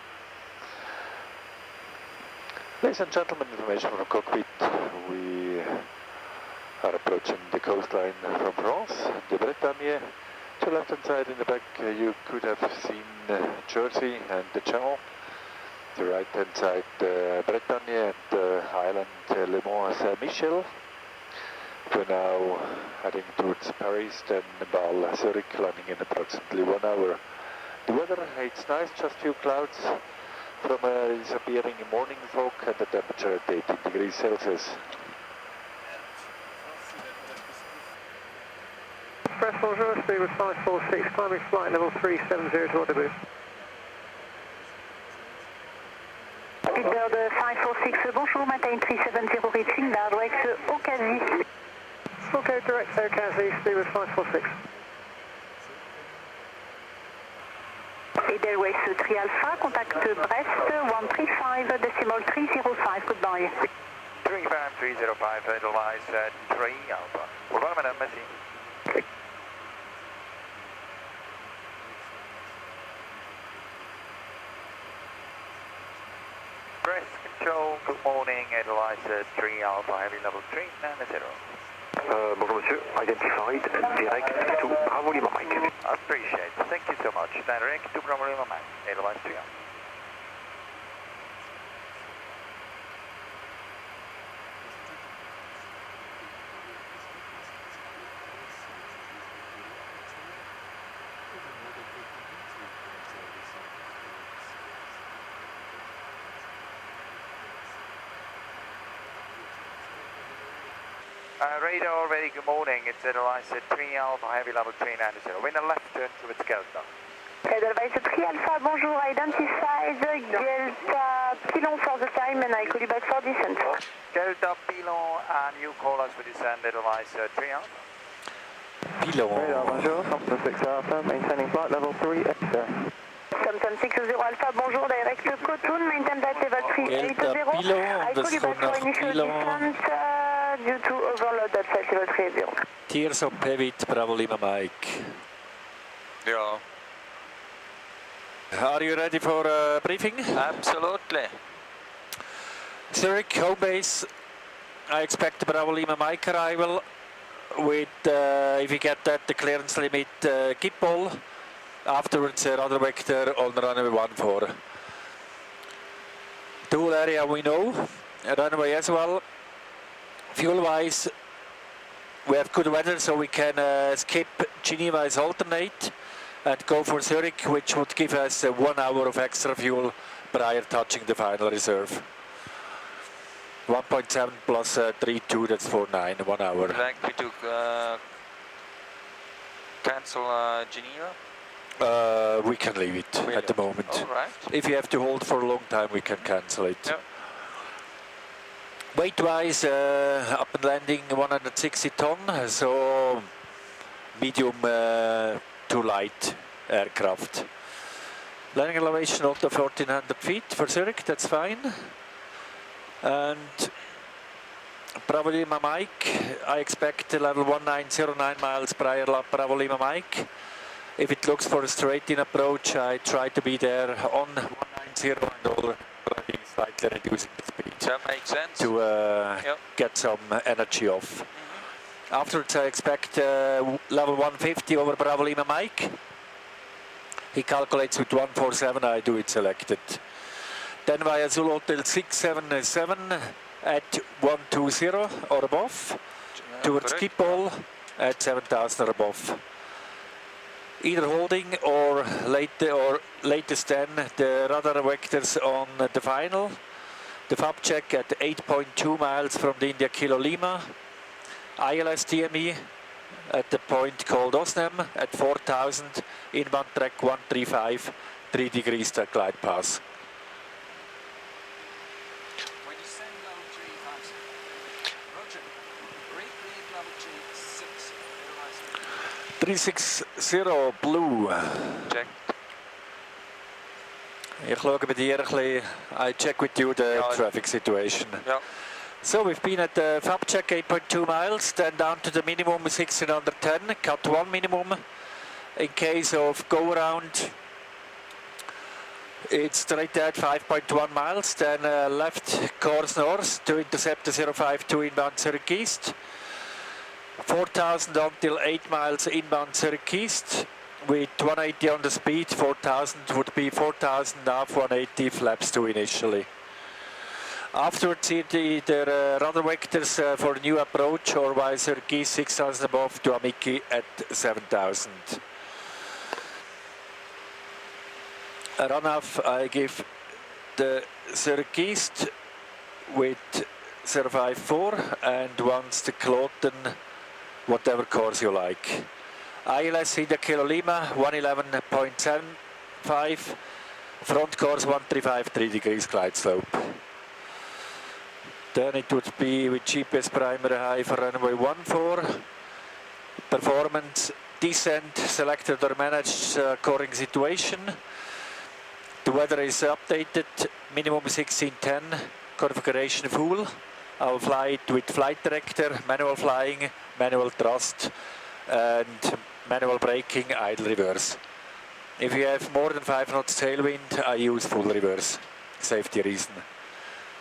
Ladies and gentlemen, information from the cockpit. We are approaching the coastline from France, the Bretagne. To the left hand side in the back you could have seen Jersey and the Channel. The right hand side Bretagne and the island Le Mont Saint-Michel. We're now heading towards Paris, then Bâle, Zurich, landing in approximately 1 hour. The weather, it's nice, just few clouds from a disappearing morning fog and the temperature at 18 degrees Celsius. Edelweiss, bonjour, speed was 546, climbing flight level 370 to rendezvous. Speedbird 546, bonjour, maintain 370 reaching, direct Okazi. Okay, direct Okazi, speed was 546. Edelweiss 3 Alpha, contact Brest 135, decimal 305, goodbye. 35305 Edelweiss 3 Alpha. Voilà madame, merci. Brest control, good morning, Edelweiss 3 Alpha, heavy level 390. Bonjour monsieur, identified, direct to Bravo Lima Mike. Appreciate it, thank you so much. Direct to Bravo Lima Mike, Edelweiss 3 Alpha. Radar, very good morning. It's Edelweiss 3 Alpha, heavy level 390. Wind a left turn towards Delta. Edelweiss 3 Alpha, bonjour, identified, Delta Pilon for the time, and I call you back for descent. Delta Pilon, and you call us for descent, Edelweiss 3 Alpha. Pilon. Radar, bonjour, Thompson 6 Alpha, maintaining flight level 3 Exeter. Thompson 60 Alpha, bonjour, direct Cotoon, maintain flight level 380. I call you back for initial descent due to overload at flight level 30. Tears up heavy, Bravo Lima Mike. Yeah, Are you ready for a briefing? absolutely. Zurich, home base. I expect Bravo Lima Mike arrival with, if you get that, the clearance limit keep ball. Afterwards, rudder vector on runway 14. Tool area we know, runway as well. Fuel-wise, we have good weather, so we can skip Geneva-wise alternate and go for Zurich, which would give us 1 hour of extra fuel prior touching the final reserve. 1.7 plus 3.2, that's 4.9, 1 hour. Like we took cancel Geneva. We can leave it at the moment. All right. If you have to hold for a long time, we can cancel it. Yep. Weight-wise, up and landing 160 ton, so medium to light aircraft. Landing elevation up to 1400 feet for Zurich, that's fine. And Bravo Lima Mike, I expect level 1909 miles prior Bravo Lima Mike. If it looks for a straight-in approach, I try to be there on 190 and already slightly reducing the speed. That makes sense. To get some energy off. Afterwards, I expect level 150 over Bravo Lima Mike. He calculates with 147, I do it selected. Then via Zulu Hotel 677 at 120 or above, towards Schiphol at 7000 or above. Either holding or latest then the radar vectors on the final. The FAB check at 8.2 miles from the India Kilo Lima. ILS TME at the point called Osnem at 4000, inbound track 135, 3 degrees to glide path. When you send level 3, Roger, recreate level 360 blue. Check. Ich schaue bei dir ein bisschen, I check with you the traffic situation. Yeah. So we've been at the FAB check 8.2 miles, then down to the minimum 1610, cut 1 minimum. In case of go around, it's straight at 5.1 miles, then left course north to intercept the 052 inbound Zurich East. 4000 until 8 miles inbound Zurich East. With 180 on the speed, 4000 would be 4000 half 180 flaps 2 initially. Afterwards, either rudder vectors for new approach or via Zurich East 6000 above to Amiki at 7000. A runoff, I give the Zurich East with 054 and once the Kloten, whatever course you like. ILS India Kilo Lima 111.75, front course 135, 3 degrees glide slope. Then it would be with GPS primary high for runway 14, performance, descent, selected or managed according situation. The weather is updated, minimum 1610, configuration full. I'll fly it with flight director, manual flying, manual thrust, and manual braking, idle reverse. If you have more than 5 knots tailwind, I use full reverse, safety reason.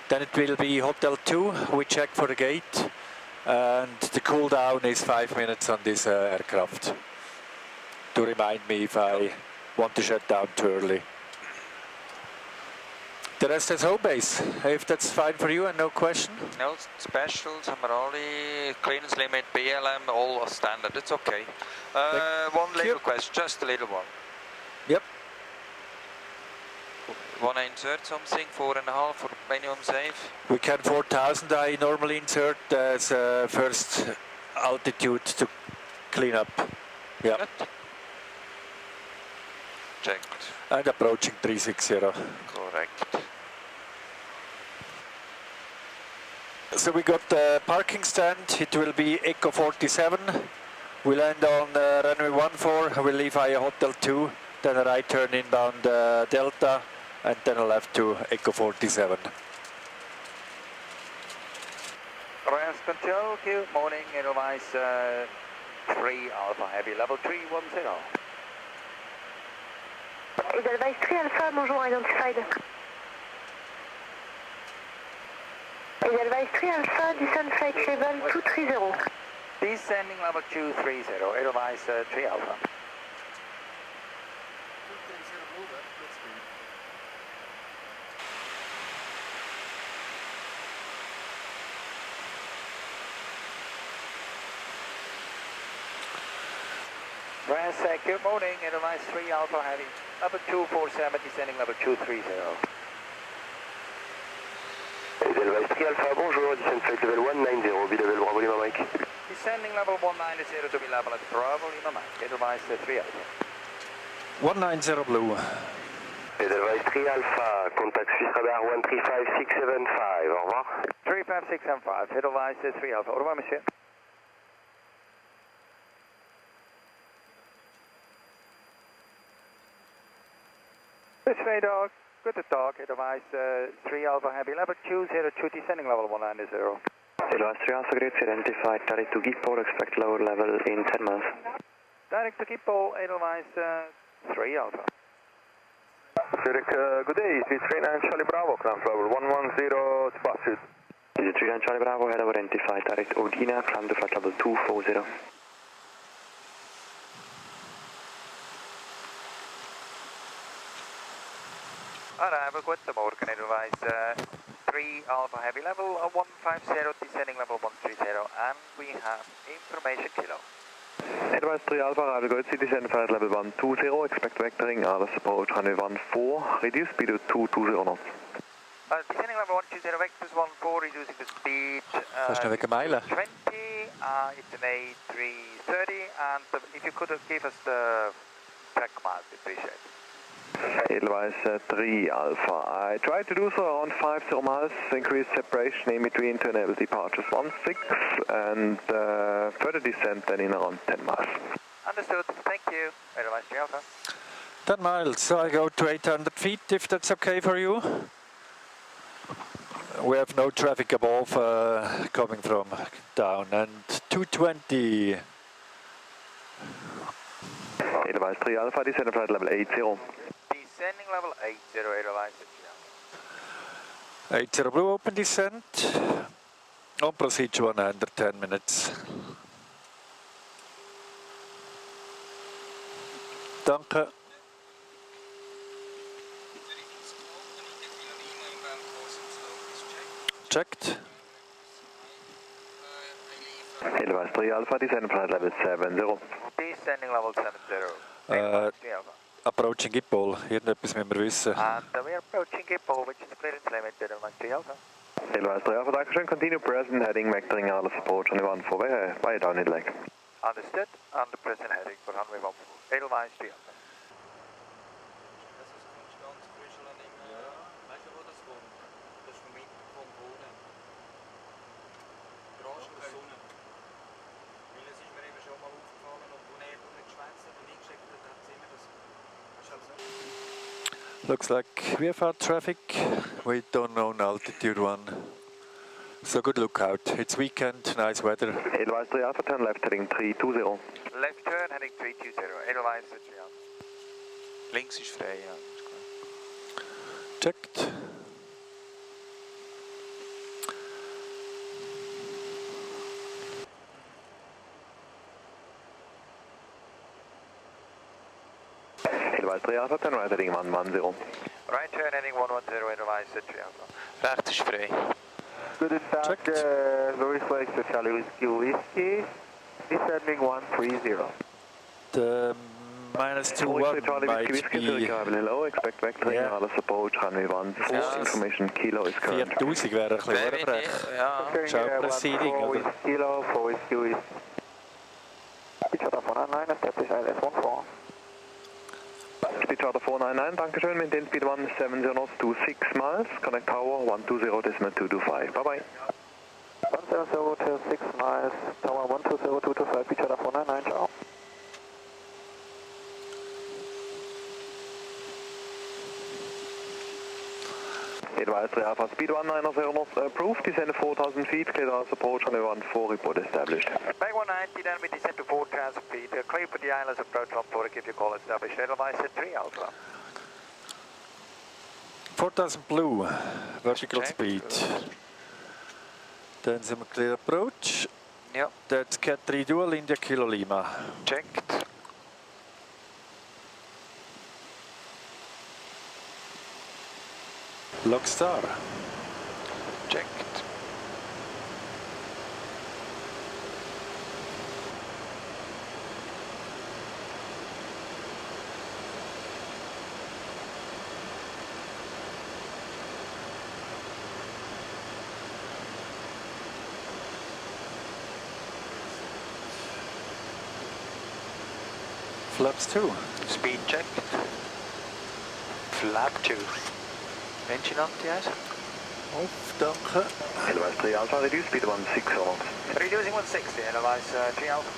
Then it will be Hotel 2, we check for the gate, and the cool down is 5 minutes on this aircraft, to remind me if I want to shut down too early. The rest is home base, if that's fine for you and no question. No special, Samaroli, clearance limit, BLM, all standard, it's okay. One little question, just a little one. Yep. Want to insert something, 4.5 for minimum safe? We can 4,000, I normally insert as first altitude to clean up. Yeah. Good. Checked. And approaching 360. Correct. So we got the parking stand, it will be Echo 47. We land on runway 14, we'll leave via Hotel 2, then a right turn inbound Delta, and then a left to Echo 47. Rest control, good morning, Edelweiss 3 Alpha Heavy, level 310. Edelweiss 3 Alpha, bonjour, identified. Edelweiss 3 Alpha, descent flight level 230. Descending level 230, Edelweiss 3 Alpha. Good morning, Edelweiss 3 Alpha Heavy, level 247, descending level 230. Edelweiss 3 Alpha, bonjour, descent flight level 190, be-level Bravo Lima Mike. Descending level 190 to be level at Bravo Lima Mike, Edelweiss 3 Alpha. 190 blue. Edelweiss 3 Alpha, contact Swiss radar 135675, au revoir. 35675, Edelweiss 3 Alpha, au revoir monsieur. This radar, good to talk, Edelweiss 3 Alpha Heavy, level 202, descending level 190. Edelweiss 3 Alpha, great, identified, direct to Gippo, expect lower level in 10 miles. Direct to Gippo, Edelweiss 3 Alpha. Zurich, good day, it's 39 Charlie Bravo, climb level 110 to Boston. Is it 39 Charlie Bravo, head over identified, direct Odina, climb to flight level 240. Arrival, guten Morgen, Edelweiss 3 Alpha Heavy, level 150, descending level 130, and we have information kilo. Edelweiss 3 Alpha, arrival, good, descend flight level 120, expect vectoring, RS approach runway 14, reduce speed to 220 knots. Descending level 120, vectors 14, reducing the speed Fast een mijlen. 20, it's an A330, and if you could give us the track miles, we appreciate it. Edelweiss 3 Alpha. I tried to do so around 50 miles, increase separation in between to enable departures 16 and further descent then in around 10 miles. Understood, thank you. Edelweiss 3 Alpha. 10 miles, so I go to 800 feet if that's okay for you. We have no traffic above coming from down, and 220. Edelweiss 3 Alpha, descend flight level 80. Descending level 80, Edelweiss 3 Alpha. 80 blue, open descent. On procedure 1 under 10 minutes. Danke. Checked. Edelweiss 3 Alpha, descend flight level 70. Descending level 70. Edelweiss 3 Alpha. Approaching Gipol, irgendetwas müssen wir wissen. And we are approaching Gippo, which is clearance limit, Edelweiss 3 Alpha. Edelweiss 3 Alpha, Dankeschön, continue present, heading vectoring RS approach runway 14, via downhill leg. Understood. Under present heading for runway 14. Edelweiss 300. Das ist ganz frisch an ihm. Weißt du, wo das kommt? Das ist vom Boden. Gerade von der Sonne. Weil es ist mir eben schon mal aufgefallen und wo er geschwätzt hat und eingeschickt hat, hat es immer das. Looks like VFR traffic. We don't know altitude one. So good lookout. It's weekend, nice weather. Edelweiss 3 Alpha, turn left heading 320. Left turn heading 320. Edelweiss 300. Links ist frei, ja. Checked. Edelweiss 3 Alpha, turn right heading 110. Right turn heading 110. Edelweiss 300. Rechts ist frei. Guten Tag, Zurich Flight to Charlie Whiskey, descending 130. The -21 might be... Hello, expect vector, Yeah. support, runway 14, information kilo is current. 4000 wäre ein bisschen überbrech. Ja. Schau Proceeding, oder? Kilo, 4 Whiskey Whiskey. Speed Charter 499, establish ILS 14. Speed Charter 499, Dankeschön, maintain speed 170 knots, 26 miles, connect tower 120.225, bye bye. 170 to 6 miles, tower 120.225, Speed Charter 499, ciao. Edelweiss 3 Alpha, speed 190 knots, approved, descend 4,000 feet, clear our approach, runway 14, report established. Back 190, then we descend to 4,000 feet. Clear for the islands approach 14, give you a call established. Edelweiss 3 Alpha. 4000 blue, vertical Check. speed. Then some clear approach. Ja. That's Cat 3 Dual India Kilo Lima. Checked. Lockstar. Checked. Flaps 2. Speed checked. Flap 2. Engine anti-ice. Off, danke. Edelweiss 3 Alpha, reduce speed 16 knots. Reducing 160, Edelweiss 3 Alpha.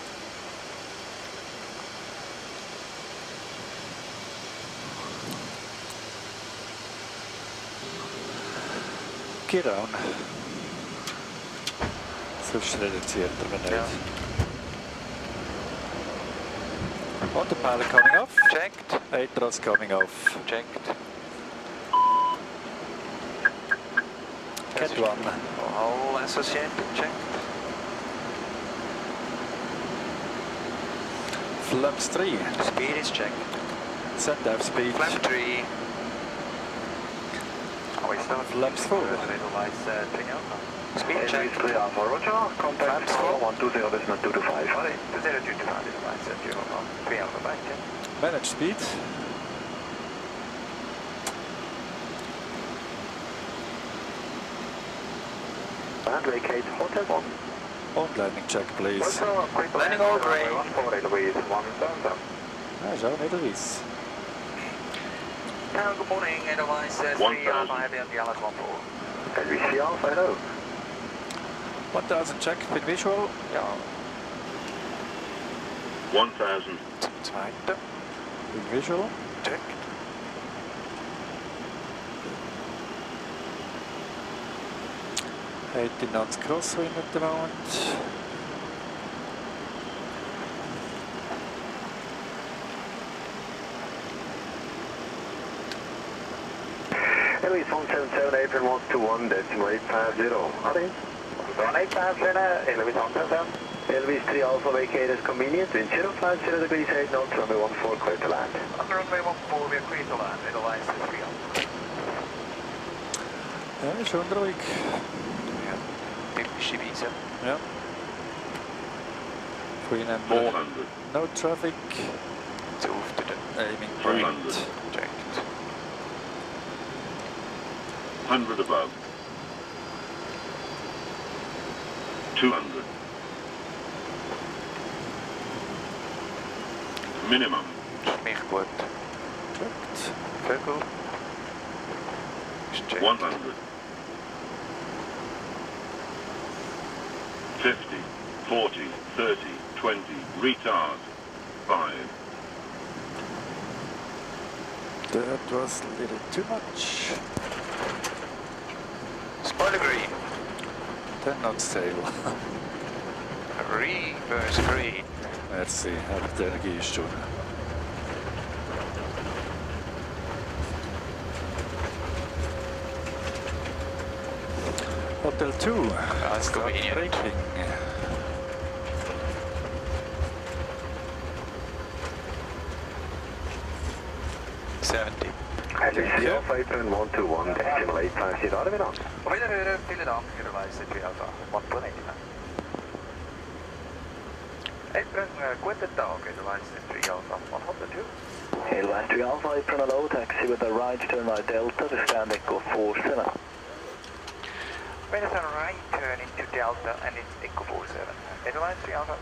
Get down. Sonst reduziert er mich nicht. Ja. Autopilot coming off. Checked. Atros coming off. Checked. Cat 1. All associated checked. Flaps 3. Speed is checked. Send out speed. Flap 3. We start Flaps 4. Edelweiss 3 Alpha. Speed checked. 3 Alpha, roger, contact Flaps 4. 120.225. 2025, Edelweiss 3 Alpha, back, yeah. Manage speed. And vacate hotel 1. On landing check, please. Landing all grey. Edelweiss 170. Ah, schau, Edelweiss. Town, good morning, Edelweiss 3 Alpha, heavy on the Alice 14. Edelweiss 3 Alpha, hello. 1000 check, with visual. Ja. 1000. Zweite. With visual. Checked. Head in knots crosswind at the moment. Edelweiss 177, April 121, decimal 850. Howdy. 1850, Edelweiss 177. Edelweiss 3 Alpha, vacate as convenient, wind 050 degrees 8 knots, runway 14, clear to land. Under runway 14, we are clear to land, Edelweiss 3 Alpha. Ja, schon ruhig. Typische Wiese. Ja. Von Ihnen 400. no traffic. Zu auf der Aiming 300. point. Checked. 100 above. 200. Minimum. Mich gut. Gut. Vögel. Ist check. 100. 50, 40, 30, 20, retard. 5. That was a little too much. Spoiler green. Then not sail. Reverse green. Let's see, die Energie ist schon. Hotel 2. That's convenient. Braking. Alpha 121, decimal 850, out of it on. Auf Wiederhören, vielen Dank, Edelweiss A330 120. Apron, guten Tag, Edelweiss A330 102. Edelweiss 3 Alpha, apron hello, taxi with a right turn right Delta, to stand Echo 47. When it's a right turn into Delta and it's Echo 47. Edelweiss 3 Alpha.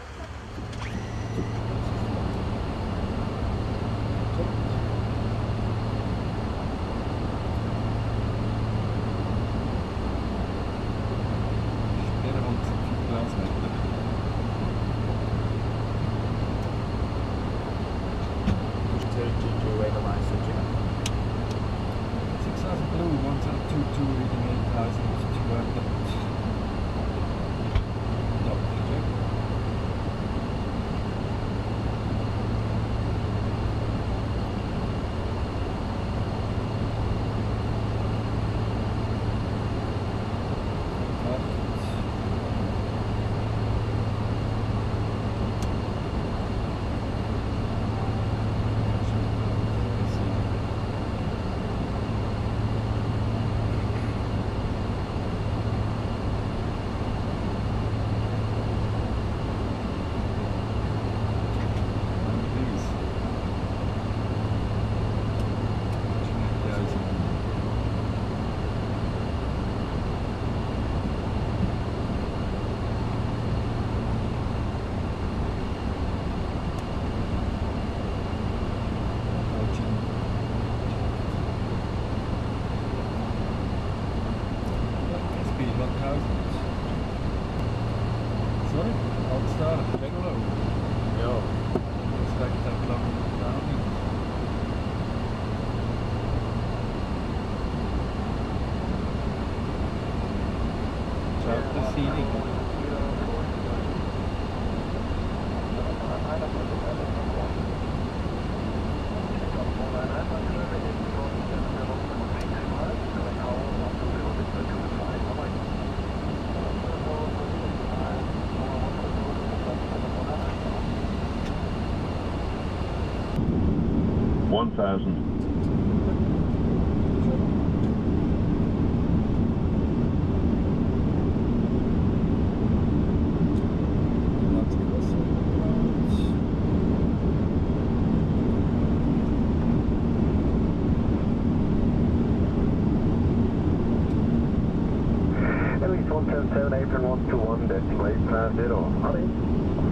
Apron 121, decimal 850. Hurry.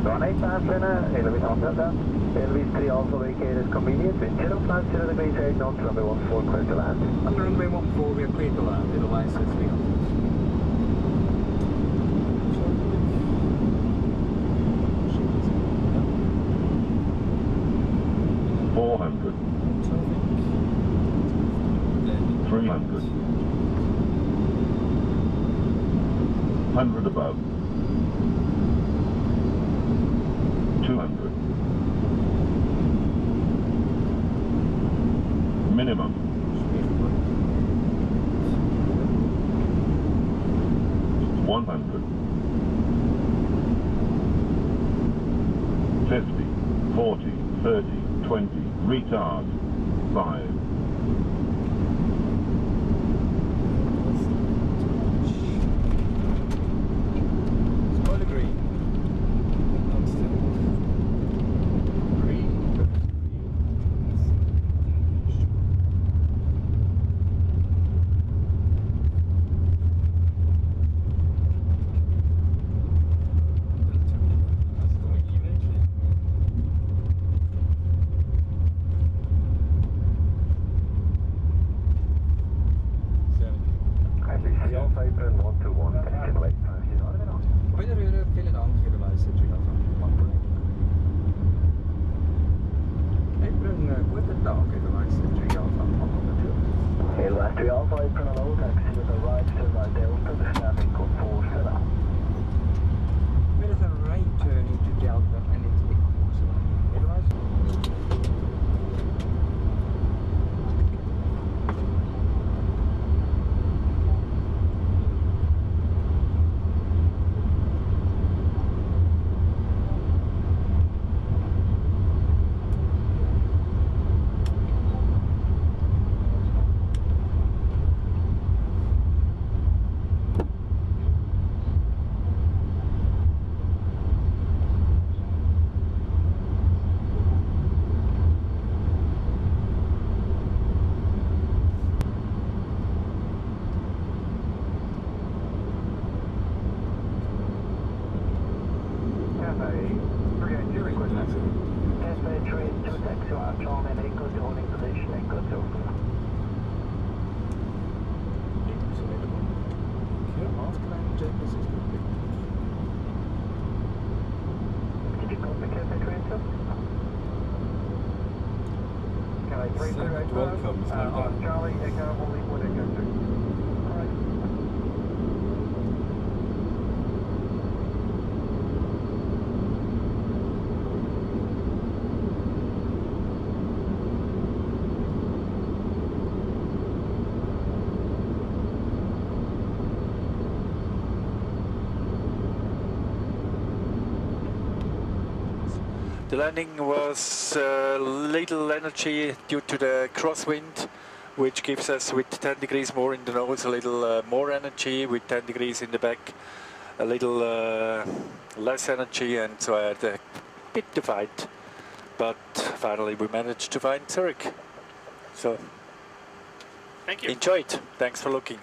Run 850, Edelweiss 100. Edelweiss 3 Alpha vacated convenient. Wind 0, flight 0 degrees 8 knots, runway 14, clear to land. On runway 14, we are clear to land. Edelweiss 300. 400. 300. 100 above. 200. Minimum. 100. 50, 40, 30, 20, retard. 5. No, Edelweiss 3 Alpha, Edelweiss 3 Alpha is from a low taxi with a right to the Delta, the standing code 47. There is a right turn into Delta and it's Edelweiss. Welcome, Charlie, Echo, holding what Echo 2. The landing was little energy due to the crosswind, which gives us with 10 degrees more in the nose a little more energy, with 10 degrees in the back a little less energy, and so I had a bit to fight. But finally we managed to find Zurich. So Thank you. enjoy it. Thanks for looking.